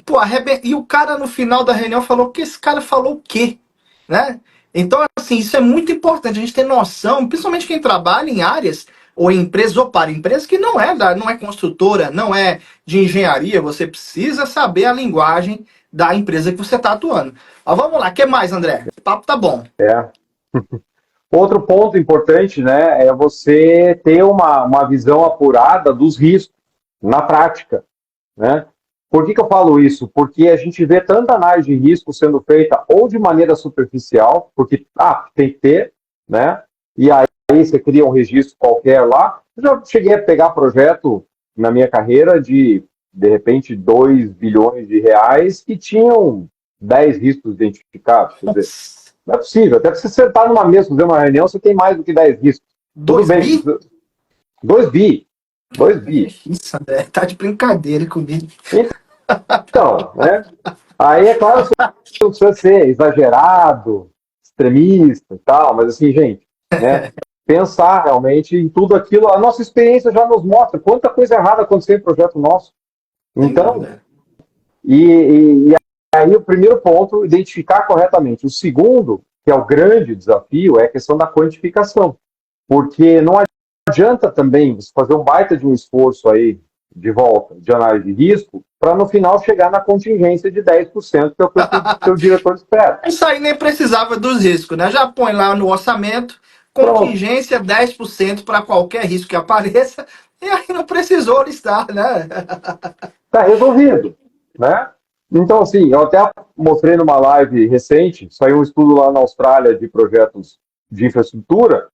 e o cara no final da reunião falou que esse cara falou o quê? Né? Então, assim, isso é muito importante. A gente ter noção, principalmente quem trabalha em áreas ou em empresas ou para empresas que não é construtora, não é de engenharia. Você precisa saber a linguagem da empresa que você está atuando. Mas vamos lá, o que mais, André? O papo tá bom. Outro ponto importante, né, é você ter uma visão apurada dos riscos na prática, né? Por que eu falo isso? Porque a gente vê tanta análise de risco sendo feita ou de maneira superficial, porque tem que ter, né? E aí você cria um registro qualquer lá, Eu já cheguei a pegar projeto na minha carreira de repente, 2 bilhões de reais que tinham 10 riscos identificados. Quer dizer, não é possível. Até para você sentar numa mesa, fazer uma reunião, você tem mais do que 10 riscos. Tudo bem. 2 bi. 2 bi. Isso, André, tá de brincadeira comigo. Então, né? Aí, é claro, você não precisa ser exagerado, extremista e tal, mas assim, gente, né? Pensar realmente em tudo aquilo. A nossa experiência já nos mostra quanta coisa errada aconteceu em projeto nosso. Então, e aí o primeiro ponto, identificar corretamente. O segundo, que é o grande desafio, é a questão da quantificação. Porque não adianta também você fazer um baita de um esforço aí, de volta, de análise de risco, para no final chegar na contingência de 10%, que é o que o seu diretor espera. Isso aí nem precisava dos riscos, né? Já põe lá no orçamento, contingência 10% para qualquer risco que apareça, e aí não precisou listar, né? Está resolvido, né? Então, assim, eu até mostrei numa live recente, saiu um estudo lá na Austrália de projetos de infraestrutura,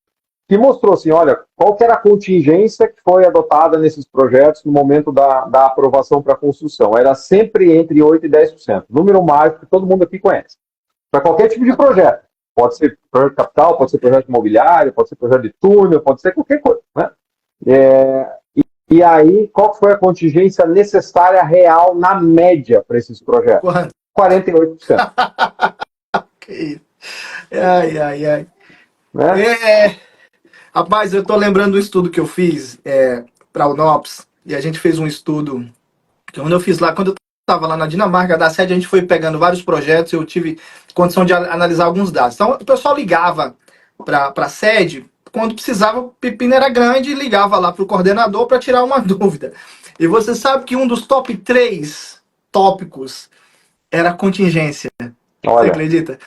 que mostrou assim, olha, qual que era a contingência que foi adotada nesses projetos no momento da aprovação para a construção. Era sempre entre 8% e 10%. Número mágico que todo mundo aqui conhece. Para qualquer tipo de projeto. Pode ser projeto capital, pode ser projeto imobiliário, pode ser projeto de túnel, pode ser qualquer coisa, né? E aí, qual foi a contingência necessária real na média para esses projetos? 48%. Ai. Né? Rapaz, eu tô lembrando do estudo que eu fiz para o NOPS, e a gente fez um estudo, que quando eu estava lá na Dinamarca, da sede, a gente foi pegando vários projetos, eu tive condição de analisar alguns dados. Então, o pessoal ligava para a sede, quando precisava, o pepino era grande, e ligava lá para o coordenador para tirar uma dúvida. E você sabe que um dos top 3 tópicos era contingência. Olha. Você acredita?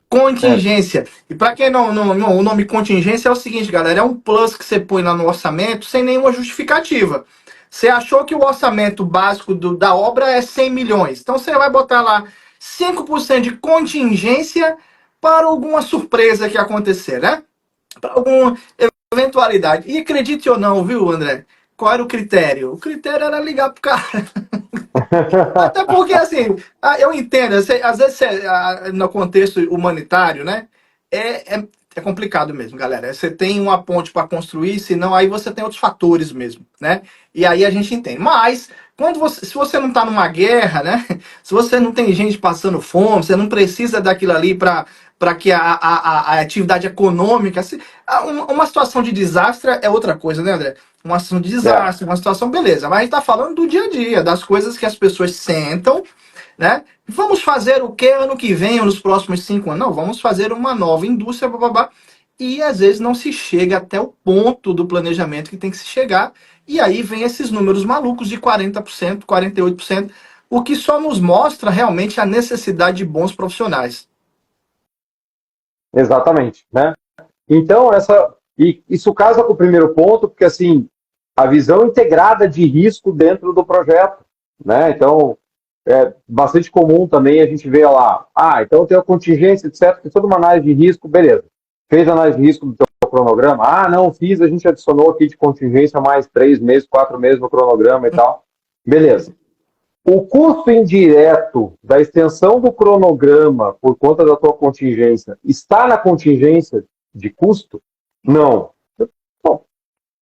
Contingência. E para quem não, o nome contingência é o seguinte, galera, é um plus que você põe lá no orçamento sem nenhuma justificativa. Você achou que o orçamento básico da obra é 100 milhões. Então você vai botar lá 5% de contingência para alguma surpresa que acontecer, né? Para alguma eventualidade. E acredite ou não, viu, André? Qual era o critério? O critério era ligar pro cara. Até porque, assim, eu entendo, às vezes, no contexto humanitário, né, é complicado mesmo, galera. Você tem uma ponte para construir, senão aí você tem outros fatores mesmo, né? E aí a gente entende. Mas, se você não está numa guerra, né, se você não tem gente passando fome, você não precisa daquilo ali para que a atividade econômica... Uma situação de desastre é outra coisa, né, André? Uma situação de desastre, uma situação, beleza. Mas a gente está falando do dia a dia, das coisas que as pessoas sentam, né? Vamos fazer o que ano que vem, ou nos próximos 5 anos? Não, vamos fazer uma nova indústria, blá. E às vezes não se chega até o ponto do planejamento que tem que se chegar. E aí vem esses números malucos de 40%, 48%, o que só nos mostra realmente a necessidade de bons profissionais. Exatamente, né? Então, isso casa com o primeiro ponto, porque assim, a visão integrada de risco dentro do projeto, né? Então, é bastante comum também a gente ver lá, então tem a contingência, etc, tem toda uma análise de risco, beleza. Fez a análise de risco do seu cronograma? Não fiz, a gente adicionou aqui de contingência mais 3 meses, 4 meses no cronograma e tal. Beleza. O custo indireto da extensão do cronograma por conta da tua contingência está na contingência de custo? Não. Bom,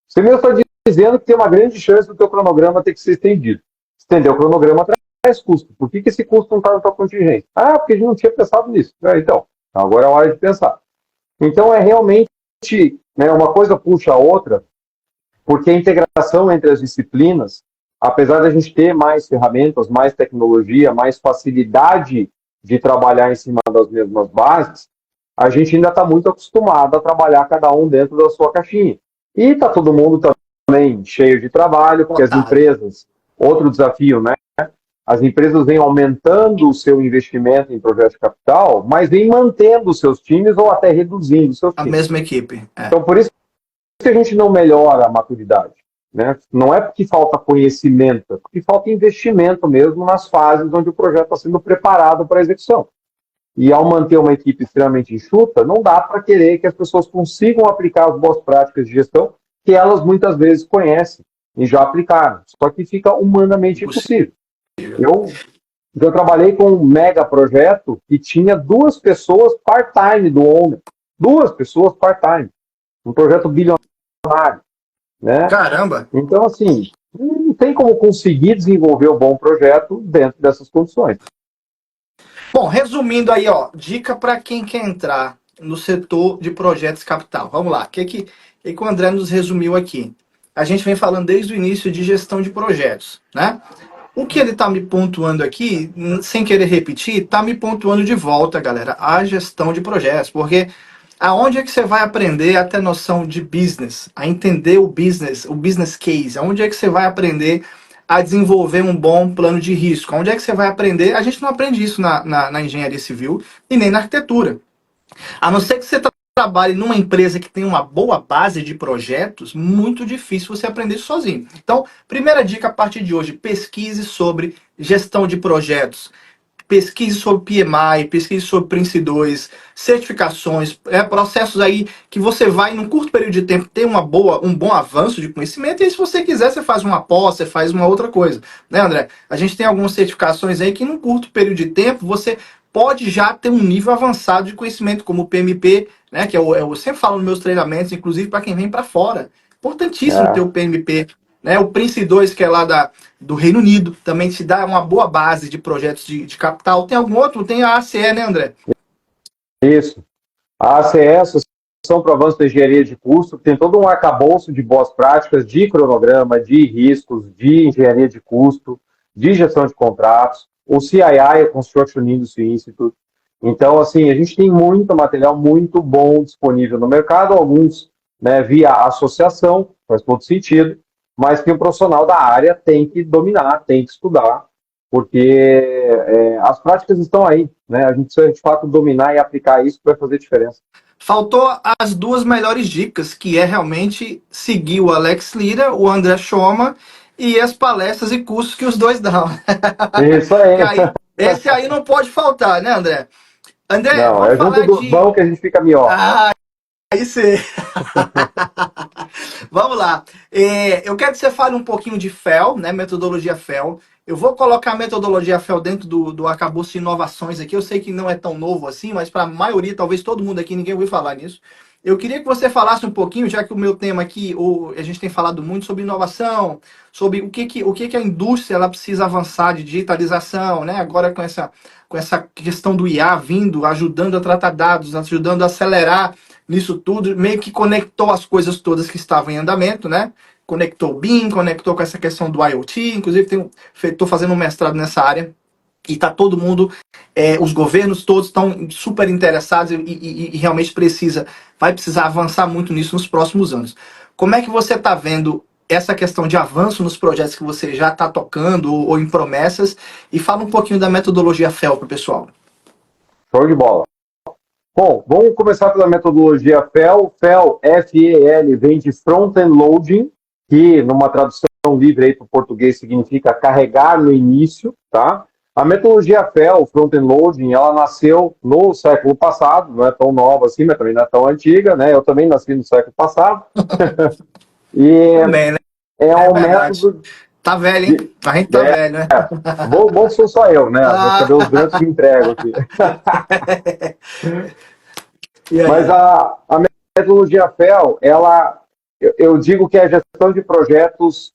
você mesmo está dizendo que tem uma grande chance do teu cronograma ter que ser estendido. Estender o cronograma traz custo. Por que esse custo não está na tua contingência? Porque a gente não tinha pensado nisso. Então, agora é a hora de pensar. Então, é realmente, né, uma coisa puxa a outra, porque a integração entre as disciplinas, apesar de a gente ter mais ferramentas, mais tecnologia, mais facilidade de trabalhar em cima das mesmas bases, a gente ainda está muito acostumado a trabalhar cada um dentro da sua caixinha. E está todo mundo também cheio de trabalho, porque as empresas, outro desafio, né? As empresas vêm aumentando o seu investimento em projetos de capital, mas vêm mantendo os seus times ou até reduzindo os seus times. A mesma equipe. Então, por isso que a gente não melhora a maturidade. Né? Não é porque falta conhecimento, é porque falta investimento mesmo nas fases onde o projeto está sendo preparado para a execução. E ao manter uma equipe extremamente enxuta, não dá para querer que as pessoas consigam aplicar as boas práticas de gestão que elas muitas vezes conhecem e já aplicaram. Só que fica humanamente impossível. Eu trabalhei com um mega projeto que tinha 2 pessoas part-time do owner. 2 pessoas part-time. Um projeto bilionário, né? Caramba! Então, assim, não tem como conseguir desenvolver um bom projeto dentro dessas condições. Bom, resumindo aí, ó, dica para quem quer entrar no setor de projetos capital. Vamos lá, o que o André nos resumiu aqui? A gente vem falando desde o início de gestão de projetos, né? O que ele está me pontuando aqui, sem querer repetir, está me pontuando de volta, galera, a gestão de projetos, porque aonde é que você vai aprender a ter noção de business, a entender o business case? Aonde é que você vai aprender a desenvolver um bom plano de risco? Onde é que você vai aprender? A gente não aprende isso na engenharia civil e nem na arquitetura. A não ser que você trabalhe numa empresa que tem uma boa base de projetos, muito difícil você aprender isso sozinho. Então, primeira dica a partir de hoje, pesquise sobre gestão de projetos. Pesquise sobre PMI, pesquise sobre Prince 2, certificações, processos aí que você vai, num curto período de tempo, ter um bom avanço de conhecimento, e aí, se você quiser, você faz uma pós, você faz uma outra coisa. Né, André? A gente tem algumas certificações aí que, num curto período de tempo, você pode já ter um nível avançado de conhecimento, como o PMP, né, que eu sempre falo nos meus treinamentos, inclusive para quem vem para fora. Importantíssimo ter o PMP. Né, o Prince 2, que é lá do Reino Unido, também te dá uma boa base de projetos de capital. Tem algum outro? Tem a ACE, né, André? Isso. A ACE, Associação para o Avanço da Engenharia de Custo, tem todo um arcabouço de boas práticas, de cronograma, de riscos, de engenharia de custo, de gestão de contratos. O CII, o Construction Industry Institute. Então, assim, a gente tem muito material muito bom disponível no mercado, alguns, né, via associação, faz todo sentido, mas que o profissional da área tem que dominar, tem que estudar, porque as práticas estão aí, né? A gente precisa, de fato, dominar e aplicar isso para fazer diferença. Faltou as 2 melhores dicas, que é realmente seguir o Alex Lira, o André Schoma e as palestras e cursos que os dois dão. Isso aí. Esse aí não pode faltar, né, André? André, Não, vamos junto falar dos bons que a gente fica melhor. Aí sim. Vamos lá. Eu quero que você fale um pouquinho de FEL, né? Metodologia FEL. Eu vou colocar a metodologia FEL dentro do arcabouço de inovações aqui. Eu sei que não é tão novo assim, mas para a maioria, talvez todo mundo aqui, ninguém ouviu falar nisso. Eu queria que você falasse um pouquinho, já que o meu tema aqui, a gente tem falado muito sobre inovação, sobre o que a indústria ela precisa avançar de digitalização, né? Agora com essa questão do IA vindo, ajudando a tratar dados, ajudando a acelerar nisso tudo, meio que conectou as coisas todas que estavam em andamento, né? Conectou o BIM, conectou com essa questão do IoT, inclusive estou fazendo um mestrado nessa área, e está todo mundo, os governos todos estão super interessados e realmente vai precisar avançar muito nisso nos próximos anos. Como é que você está vendo essa questão de avanço nos projetos que você já está tocando ou em promessas, e fala um pouquinho da metodologia FEL para o pessoal. Show de bola. Bom, vamos começar pela metodologia FEL. FEL, F-E-L, vem de Front-End Loading, que numa tradução livre aí para o português significa carregar no início, tá? A metodologia FEL, Front-End Loading, ela nasceu no século passado, não é tão nova assim, mas também não é tão antiga, né? Eu também nasci no século passado. E também, né? é um método... Tá velho, hein? A gente tá velho, né? Bom que sou só eu, né? Meus cabelos brancos me entregam aqui. Mas a metodologia FEL, eu digo que é a gestão de projetos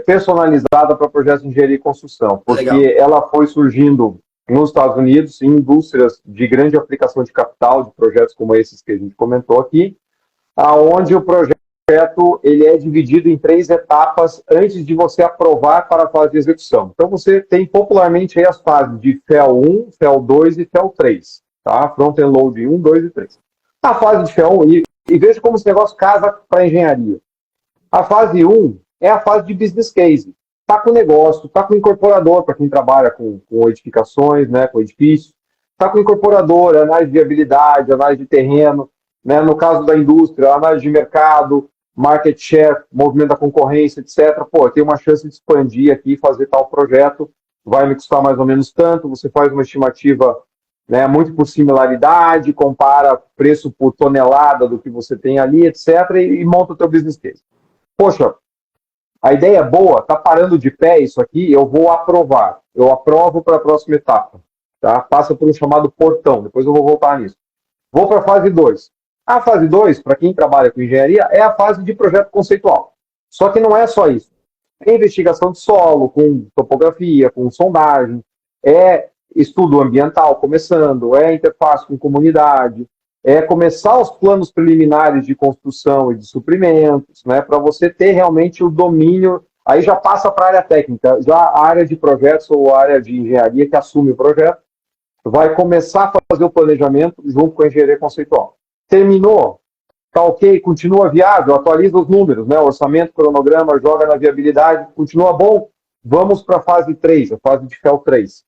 personalizada para projetos de engenharia e construção, porque legal, ela foi surgindo nos Estados Unidos, em indústrias de grande aplicação de capital, de projetos como esses que a gente comentou aqui, aonde o projeto ele é dividido em 3 etapas antes de você aprovar para a fase de execução. Então, você tem popularmente aí as fases de FEL 1, FEL 2 e FEL 3, tá? Front-End Loading 1, 2 e 3. A fase de FEL 1, e veja como esse negócio casa para a engenharia. A fase 1 é a fase de business case. Está com negócio, está com incorporador, para quem trabalha com edificações, né, com edifícios. Está com incorporador, análise de viabilidade, análise de terreno. Né, no caso da indústria, análise de mercado, market share, movimento da concorrência, etc. Pô, tem uma chance de expandir aqui, fazer tal projeto, vai me custar mais ou menos tanto, você faz uma estimativa, né, muito por similaridade, compara preço por tonelada do que você tem ali, etc., e monta o teu business case. poxa, a ideia é boa, está parando de pé isso aqui, eu vou aprovar. Eu aprovo para a próxima etapa. Tá? Passa por um chamado portão, depois eu vou voltar nisso. Vou para a fase 2. A fase 2, para quem trabalha com engenharia, é a fase de projeto conceitual. Só que não é só isso. É investigação de solo, com topografia, com sondagem, é estudo ambiental começando, é interface com comunidade, é começar os planos preliminares de construção e de suprimentos, né, para você ter realmente o domínio, aí já passa para a área técnica, já a área de projetos ou a área de engenharia que assume o projeto, vai começar a fazer o planejamento junto com a engenharia conceitual. Terminou, tá ok, continua viável, atualiza os números, né, orçamento, cronograma, joga na viabilidade, continua bom, vamos para a fase 3, a fase de FEL 3,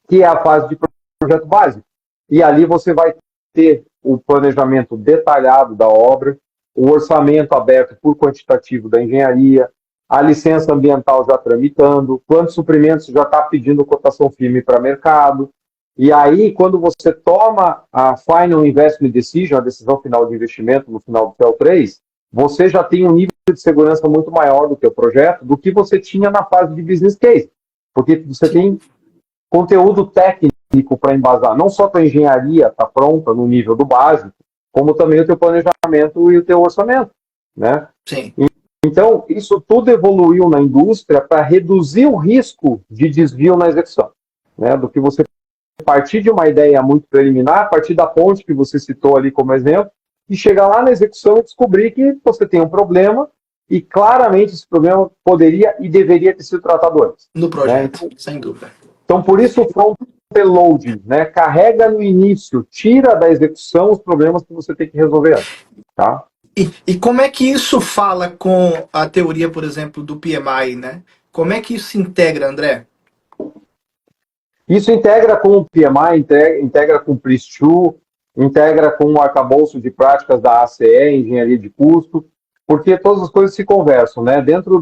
que é a fase de projeto básico. E ali você vai ter o planejamento detalhado da obra, o orçamento aberto por quantitativo da engenharia, a licença ambiental já tramitando, o plano de suprimentos já está pedindo cotação firme para mercado. E aí, quando você toma a Final Investment Decision, a decisão final de investimento no final do FEL 3, você já tem um nível de segurança muito maior do teu projeto do que você tinha na fase de business case. Porque você tem conteúdo técnico para embasar. Não só a tua engenharia está pronta no nível do básico, como também o teu planejamento e o teu orçamento. Né? Sim. Então, isso tudo evoluiu na indústria para reduzir o risco de desvio na execução. Né? Do que você partir de uma ideia muito preliminar, partir da ponte que você citou ali como exemplo, e chegar lá na execução e descobrir que você tem um problema e claramente esse problema poderia e deveria ter sido tratado antes. No projeto, né? Sem dúvida. Então, por isso o front-loading, né? Carrega no início, tira da execução os problemas que você tem que resolver antes. Tá? E como é que isso fala com a teoria, por exemplo, do PMI, né? Como é que isso se integra, André? Isso integra com o PMI, integra com o PRIS2, integra com o arcabouço de práticas da ACE, engenharia de custo, porque todas as coisas se conversam, né? Dentro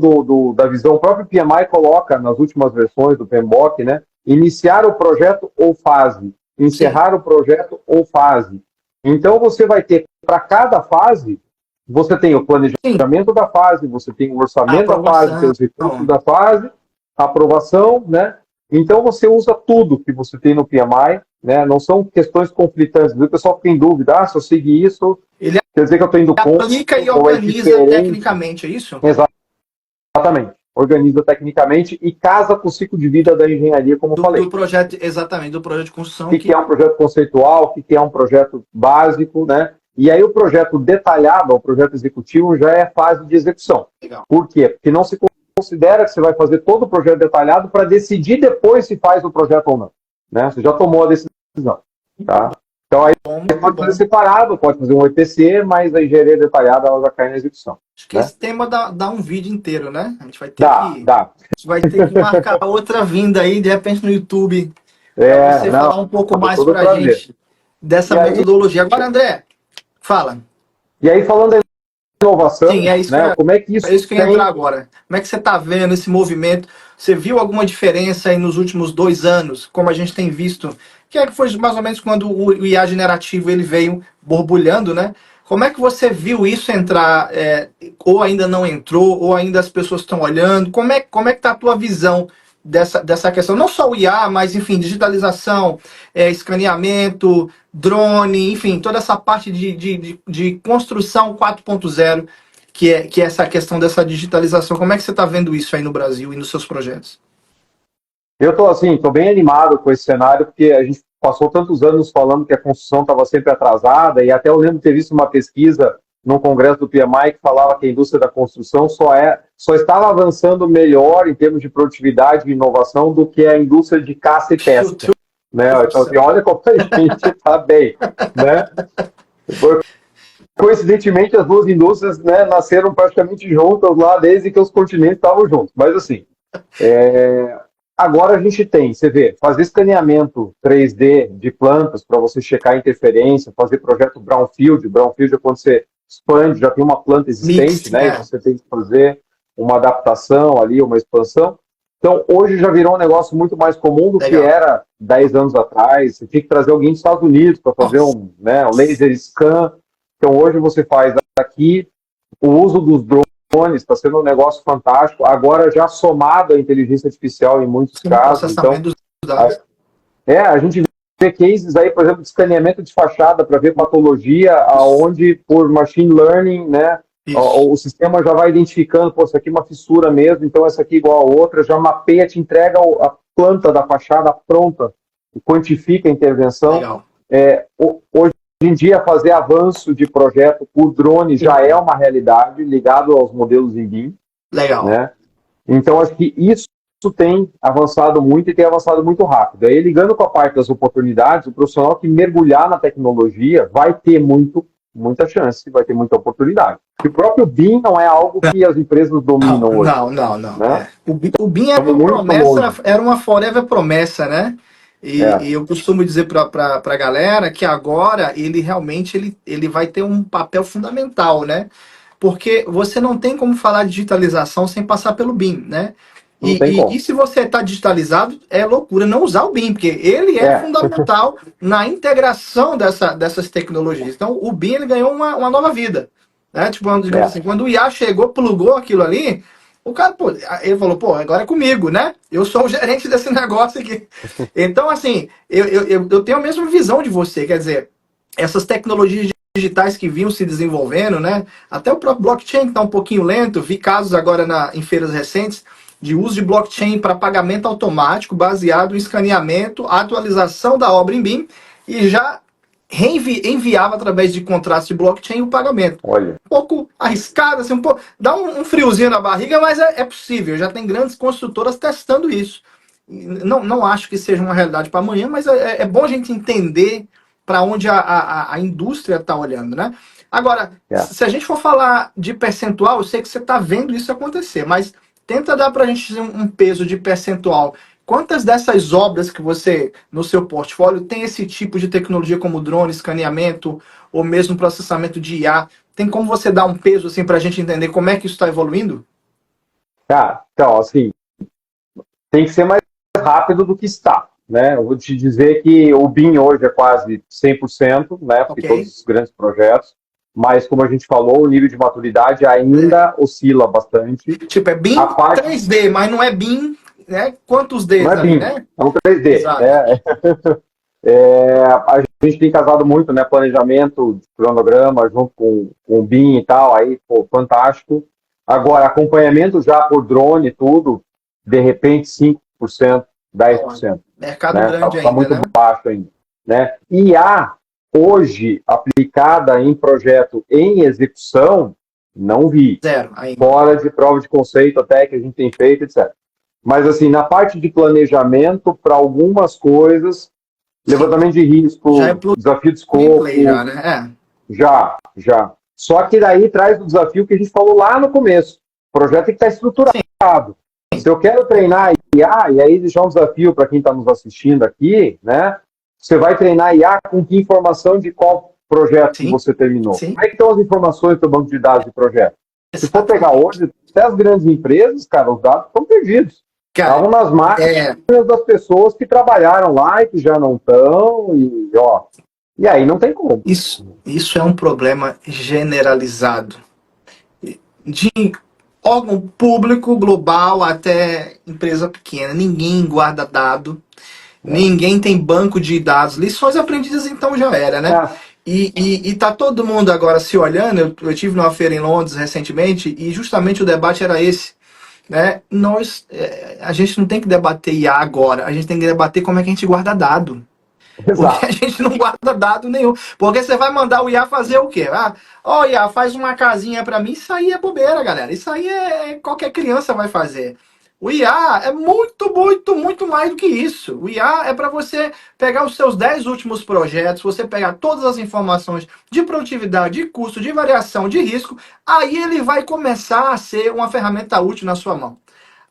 da visão, o próprio PMI coloca nas últimas versões do PMBOK, né? Iniciar o projeto ou fase, encerrar Sim. o projeto ou fase. Então você vai ter, para cada fase, você tem o planejamento Sim. da fase, você tem o orçamento da fase, tem os recursos da fase, a aprovação, né? Então você usa tudo que você tem no PMI, né? Não são questões conflitantes. O pessoal fica em dúvida, se eu seguir isso, ele quer dizer que eu estou indo contra. Aplica e organiza tecnicamente, é isso? Exatamente. Organiza tecnicamente e casa com o ciclo de vida da engenharia, como eu falei. Do projeto, exatamente, do projeto de construção. O que é um projeto conceitual, o que é um projeto básico, né? E aí o projeto detalhado, o projeto executivo, já é a fase de execução. Legal. Por quê? Porque não se considera que você vai fazer todo o projeto detalhado para decidir depois se faz o projeto ou não. Né? Você já tomou a decisão. Tá? Então aí pode fazer separado, pode fazer um EPC, mas a engenharia detalhada ela já cai na execução. Acho que esse tema dá um vídeo inteiro, né? A gente vai ter Dá. Vai ter que marcar outra vinda aí, de repente no YouTube, para você falar um pouco mais para a gente dessa metodologia. Agora, André, fala. E aí, falando da inovação, sim, é isso, né? Como é que isso é isso que eu ia entrar agora. Como é que você está vendo esse movimento? Você viu alguma diferença aí nos últimos 2 anos, como a gente tem visto, que foi mais ou menos quando o IA generativo ele veio borbulhando, né? Como é que você viu isso entrar, ou ainda não entrou, ou ainda as pessoas estão olhando? Como é que está a tua visão dessa questão? Não só o IA, mas, enfim, digitalização, escaneamento, drone, enfim, toda essa parte de construção 4.0, que é essa questão dessa digitalização. Como é que você está vendo isso aí no Brasil e nos seus projetos? Eu estou bem animado com esse cenário, porque a gente passou tantos anos falando que a construção estava sempre atrasada, e até eu lembro de ter visto uma pesquisa no congresso do PMI que falava que a indústria da construção só estava avançando melhor em termos de produtividade e inovação do que a indústria de caça e pesca. Né? Então, assim, olha como a gente está bem. Né? Coincidentemente, as duas indústrias, né, nasceram praticamente juntas lá desde que os continentes estavam juntos. Mas, assim, agora a gente tem, você vê, fazer escaneamento 3D de plantas para você checar a interferência, fazer projeto brownfield. Brownfield é quando você expande, já tem uma planta existente, né? E você tem que fazer uma adaptação ali, uma expansão. Então, hoje já virou um negócio muito mais comum do que era 10 anos atrás. Você tinha que trazer alguém dos Estados Unidos para fazer um laser scan. Então, hoje você faz aqui o uso dos drones drones, está sendo um negócio fantástico, agora já somado à inteligência artificial em muitos casos. Então, dos dados. A gente vê cases aí, por exemplo, de escaneamento de fachada para ver patologia, aonde por machine learning, né, o sistema já vai identificando, pô, isso aqui é uma fissura mesmo, então essa aqui é igual a outra, já mapeia, te entrega a planta da fachada pronta, quantifica a intervenção. Legal. Hoje em dia, fazer avanço de projeto por drone já é uma realidade, ligado aos modelos em BIM. Legal. Né? Então, acho que isso tem avançado muito e tem avançado muito rápido. Aí, ligando com a parte das oportunidades, o profissional que mergulhar na tecnologia vai ter muita chance, vai ter muita oportunidade. E o próprio BIM não é algo que as empresas dominam hoje. Não. Né? O BIM era uma promessa, era uma forever promessa, né? E eu costumo dizer para a galera que agora ele realmente ele vai ter um papel fundamental, né? Porque você não tem como falar de digitalização sem passar pelo BIM, né? E se você está digitalizado, é loucura não usar o BIM, porque ele é fundamental na integração dessas tecnologias. Então, o BIM ele ganhou uma nova vida. Né? Tipo, digamos assim, quando o IA chegou, plugou aquilo ali, o cara, pô, ele falou, pô, agora é comigo, né? Eu sou o gerente desse negócio aqui. Então, assim, eu tenho a mesma visão de você, quer dizer, essas tecnologias digitais que vinham se desenvolvendo, né? Até o próprio blockchain está um pouquinho lento. Vi casos agora em feiras recentes de uso de blockchain para pagamento automático, baseado em escaneamento, atualização da obra em BIM e já enviava através de contratos de blockchain o pagamento. Olha. Um pouco arriscado, assim, dá um friozinho na barriga, mas é possível. Já tem grandes construtoras testando isso. Não acho que seja uma realidade para amanhã, mas é bom a gente entender para onde a indústria está olhando, né? Agora, se a gente for falar de percentual, eu sei que você está vendo isso acontecer, mas tenta dar para a gente um peso de percentual. Quantas dessas obras que você, no seu portfólio, tem esse tipo de tecnologia como drone, escaneamento, ou mesmo processamento de IA? Tem como você dar um peso assim, para a gente entender como é que isso está evoluindo? Então, assim, tem que ser mais rápido do que está. Né? Eu vou te dizer que o BIM hoje é quase 100%, né? Porque todos os grandes projetos, mas como a gente falou, o nível de maturidade ainda oscila bastante. Tipo, é BIM 3D, mas não é BIM, né? Quantos Ds não é ali, BIM, né? é um 3D. Né? A gente tem casado muito, né? Planejamento, cronograma, junto com o BIM e tal, aí, pô, fantástico. Agora, acompanhamento já por drone e tudo, de repente 5%, 10%. Mercado né? grande Tá muito ainda, né? baixo ainda. Né? IA, hoje, aplicada em projeto em execução, não vi. Zero ainda. Fora de prova de conceito até que a gente tem feito, etc. Mas, assim, na parte de planejamento, para algumas coisas, levantamento de risco, desafio de escopo... Já, né? Já. Só que daí traz o desafio que a gente falou lá no começo. O projeto tem que estar estruturado. Sim. Se eu quero treinar IA, e aí deixar um desafio para quem está nos assistindo aqui, né? Você vai treinar IA com que informação de qual projeto que você terminou? Sim. Como é que estão as informações do banco de dados de projeto? Se for pegar hoje, até as grandes empresas, cara, os dados estão perdidos. Estavam nas máquinas das pessoas que trabalharam lá e que já não estão, e aí não tem como. Isso é um problema generalizado. De órgão público, global, até empresa pequena. Ninguém guarda dado. Ninguém tem banco de dados. Lições aprendidas, então, já era, né? E tá todo mundo agora se olhando. Eu tive numa feira em Londres recentemente e justamente o debate era esse. Né? A gente não tem que debater IA agora. A gente tem que debater como é que a gente guarda dado. Exato. Porque a gente não guarda dado nenhum. Porque você vai mandar o IA fazer o quê? IA, faz uma casinha pra mim. Isso aí é bobeira, galera. Isso aí qualquer criança vai fazer. O IA é muito mais do que isso. O IA é para você pegar os seus 10 últimos projetos, você pegar todas as informações de produtividade, de custo, de variação, de risco, aí ele vai começar a ser uma ferramenta útil na sua mão.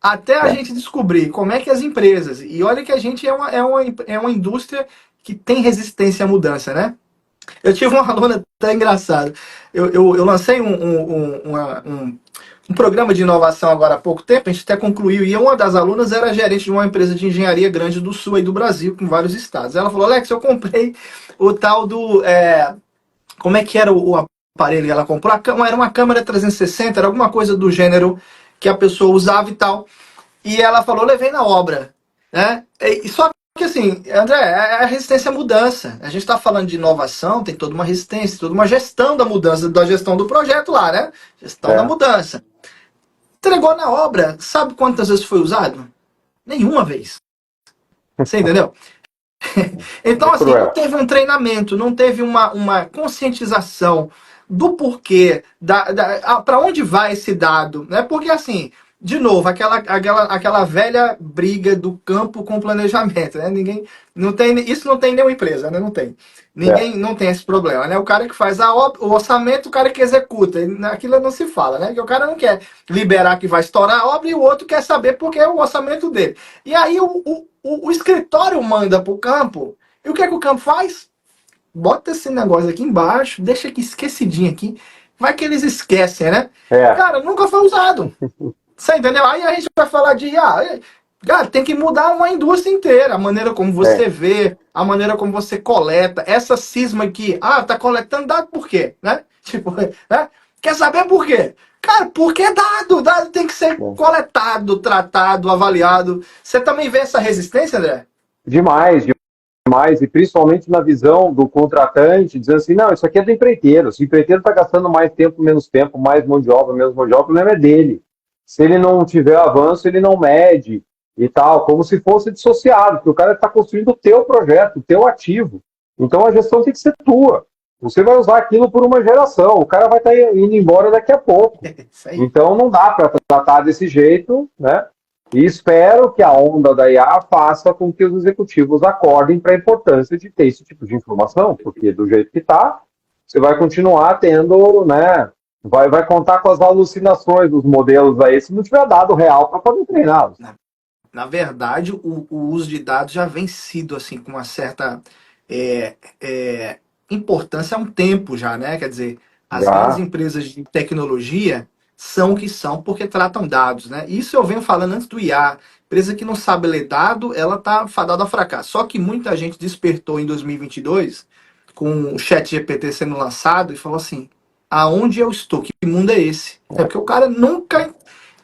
Até a gente descobrir como é que as empresas... E olha que a gente é uma indústria que tem resistência à mudança, né? Eu tive uma aluna até engraçada. Eu lancei um programa de inovação agora há pouco tempo, a gente até concluiu, e uma das alunas era gerente de uma empresa de engenharia grande do Sul e do Brasil, com vários estados. Ela falou, Alex, eu comprei o tal do... como é que era aparelho que ela comprou, era uma câmera 360, era alguma coisa do gênero que a pessoa usava e tal. E ela falou, levei na obra, né? E só que assim, André, a resistência à mudança. A gente está falando de inovação, tem toda uma resistência, toda uma gestão da mudança, da gestão do projeto lá, né? Gestão da mudança. Entregou na obra, sabe quantas vezes foi usado? Nenhuma vez. Você entendeu? Então, assim, não teve um treinamento, não teve uma conscientização do porquê, para onde vai esse dado, né? Porque, assim, de novo, aquela velha briga do campo com o planejamento, né? Ninguém, não tem, isso não tem nenhuma empresa, né? Não tem. Ninguém não tem esse problema, né? O cara que faz o orçamento, o cara que executa, aquilo não se fala, né? Que o cara não quer liberar que vai estourar a obra e o outro quer saber porque é o orçamento dele. E aí o escritório manda para o campo, e o que é que o campo faz? Bota esse negócio aqui embaixo, deixa aqui esquecidinho aqui, vai que eles esquecem, né? Cara, nunca foi usado. Você entendeu? Aí a gente vai falar de, cara, tem que mudar uma indústria inteira, a maneira como você vê, a maneira como você coleta, essa cisma aqui, tá coletando dado por quê? Né? Tipo, né? Quer saber por quê? Cara, porque é dado, dado tem que ser coletado, tratado, avaliado. Você também vê essa resistência, André? Demais, demais, e principalmente na visão do contratante, dizendo assim, não, isso aqui é do empreiteiro, se o empreiteiro está gastando mais tempo, menos tempo, mais mão de obra, menos mão de obra, o problema é dele. Se ele não tiver avanço, ele não mede e tal, como se fosse dissociado, porque o cara está construindo o teu projeto, o teu ativo. Então a gestão tem que ser tua. Você vai usar aquilo por uma geração, o cara vai estar indo embora daqui a pouco. Então não dá para tratar desse jeito, né? E espero que a onda da IA faça com que os executivos acordem para a importância de ter esse tipo de informação, porque do jeito que está, você vai continuar tendo, né? Vai contar com as alucinações dos modelos aí, se não tiver dado real para poder treiná-los. Na verdade, o uso de dados já vem sido assim com uma certa importância há um tempo já, né? Quer dizer, as grandes empresas de tecnologia são o que são porque tratam dados, né? Isso eu venho falando antes do IA. Empresa que não sabe ler dado, ela tá fadada a fracasso. Só que muita gente despertou em 2022 com o ChatGPT sendo lançado e falou assim: aonde eu estou? Que mundo é esse? É porque o cara nunca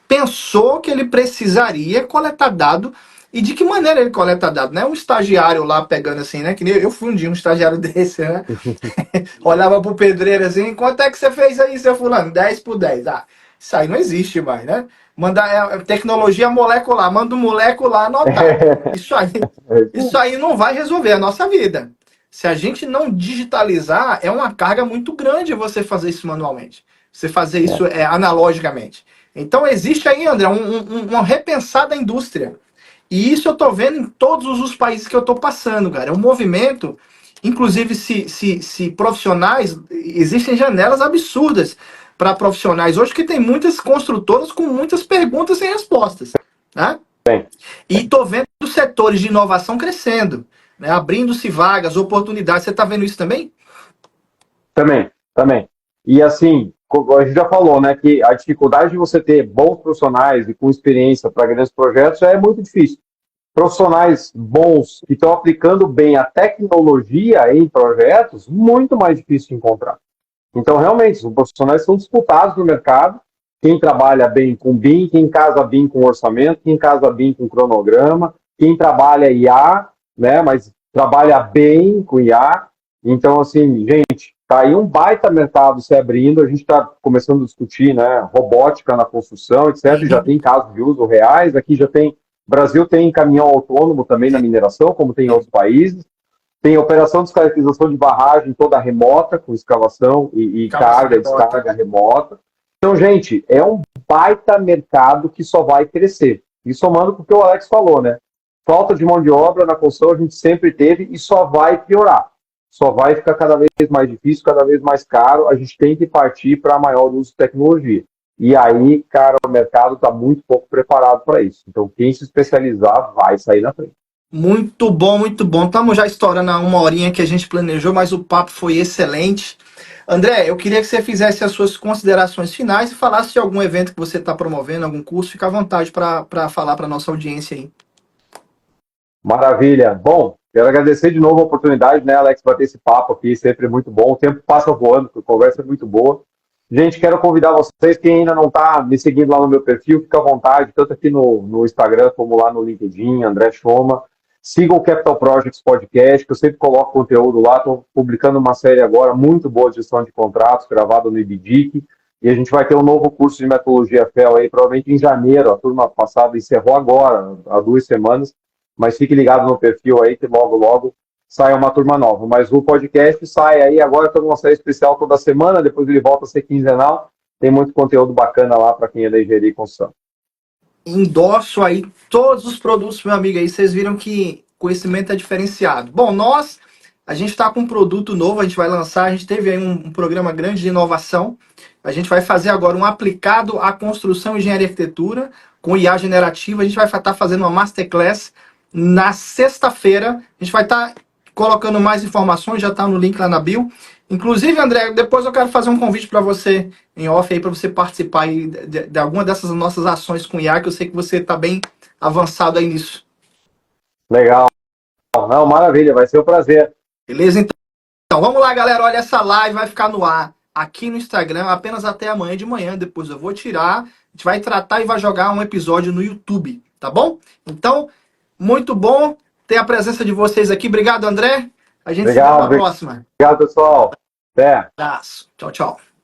pensou que ele precisaria coletar dado. E de que maneira ele coleta dado? Não é um estagiário lá pegando assim, né? Que nem eu fui um dia um estagiário desse, né? Olhava pro pedreiro assim, quanto é que você fez aí, seu fulano? 10 por 10. Isso aí não existe mais, né? Mandar tecnologia molecular, manda o molecular anotar. Isso aí não vai resolver a nossa vida. Se a gente não digitalizar, é uma carga muito grande você fazer isso manualmente. Você fazer isso analogicamente. Então existe aí, André, uma repensar da indústria. E isso eu tô vendo em todos os países que eu tô passando, cara. É um movimento, inclusive se profissionais, existem janelas absurdas para profissionais hoje que tem muitas construtoras com muitas perguntas sem respostas, né? E tô vendo setores de inovação crescendo, né? Abrindo-se vagas, oportunidades. Você tá vendo isso também? Também. E assim, a gente já falou, né, que a dificuldade de você ter bons profissionais e com experiência para grandes projetos já é muito difícil. Profissionais bons que estão aplicando bem a tecnologia em projetos, muito mais difícil de encontrar. Então, realmente, os profissionais são disputados no mercado. Quem trabalha bem com BIM, quem casa bem com orçamento, quem casa bem com cronograma, quem trabalha IA, né, mas trabalha bem com IA. Então, assim, gente, tá aí um baita mercado se abrindo, a gente está começando a discutir, né, robótica na construção, etc. Já tem casos de uso reais, aqui já tem, Brasil tem caminhão autônomo também na mineração, como tem em outros países. Tem operação de descaracterização de barragem toda remota, com escavação e carga, descarga remota. Então, gente, é um baita mercado que só vai crescer. E somando com o que o Alex falou, né? Falta de mão de obra na construção a gente sempre teve e só vai piorar. Só vai ficar cada vez mais difícil, cada vez mais caro. A gente tem que partir para maior uso de tecnologia. E aí, cara, o mercado está muito pouco preparado para isso. Então, quem se especializar vai sair na frente. Muito bom, muito bom. Estamos já estourando a uma horinha que a gente planejou, mas o papo foi excelente. André, eu queria que você fizesse as suas considerações finais e falasse de algum evento que você está promovendo, algum curso. Fica à vontade para falar para a nossa audiência aí. Maravilha. Bom, Quero agradecer de novo a oportunidade, né, Alex, bater esse papo aqui, sempre muito bom. O tempo passa voando, a conversa é muito boa. Gente, quero convidar vocês, quem ainda não está me seguindo lá no meu perfil, fica à vontade, tanto aqui no Instagram como lá no LinkedIn, André Choma. Siga o Capital Projects Podcast, que eu sempre coloco conteúdo lá. Estou publicando uma série agora muito boa de gestão de contratos, gravada no IBDIC. E a gente vai ter um novo curso de metodologia FEL aí, provavelmente em janeiro. A turma passada encerrou agora, há 2 semanas. Mas fique ligado no perfil aí, que logo, logo sai uma turma nova. Mas o podcast sai aí, agora estou numa série especial toda semana, depois ele volta a ser quinzenal. Tem muito conteúdo bacana lá para quem é da engenharia e construção. Endosso aí todos os produtos, meu amigo, aí vocês viram que conhecimento é diferenciado. Bom, a gente está com um produto novo, a gente vai lançar, a gente teve aí um programa grande de inovação, a gente vai fazer agora um aplicado à construção, engenharia e arquitetura, com IA generativa, a gente vai estar fazendo uma masterclass na sexta-feira, a gente vai estar colocando mais informações, já está no link lá na bio. Inclusive, André, depois eu quero fazer um convite para você em off aí, para você participar aí de alguma dessas nossas ações com IA, que eu sei que você está bem avançado aí nisso. Legal. Não, maravilha, vai ser um prazer. Beleza? Então, vamos lá, galera. Olha, essa live vai ficar no ar aqui no Instagram apenas até amanhã de manhã. Depois eu vou tirar, a gente vai tratar e vai jogar um episódio no YouTube, tá bom? Então, muito bom ter a presença de vocês aqui. Obrigado, André. A gente se vê na próxima. Obrigado, pessoal. Até. Abraço. Tchau, tchau.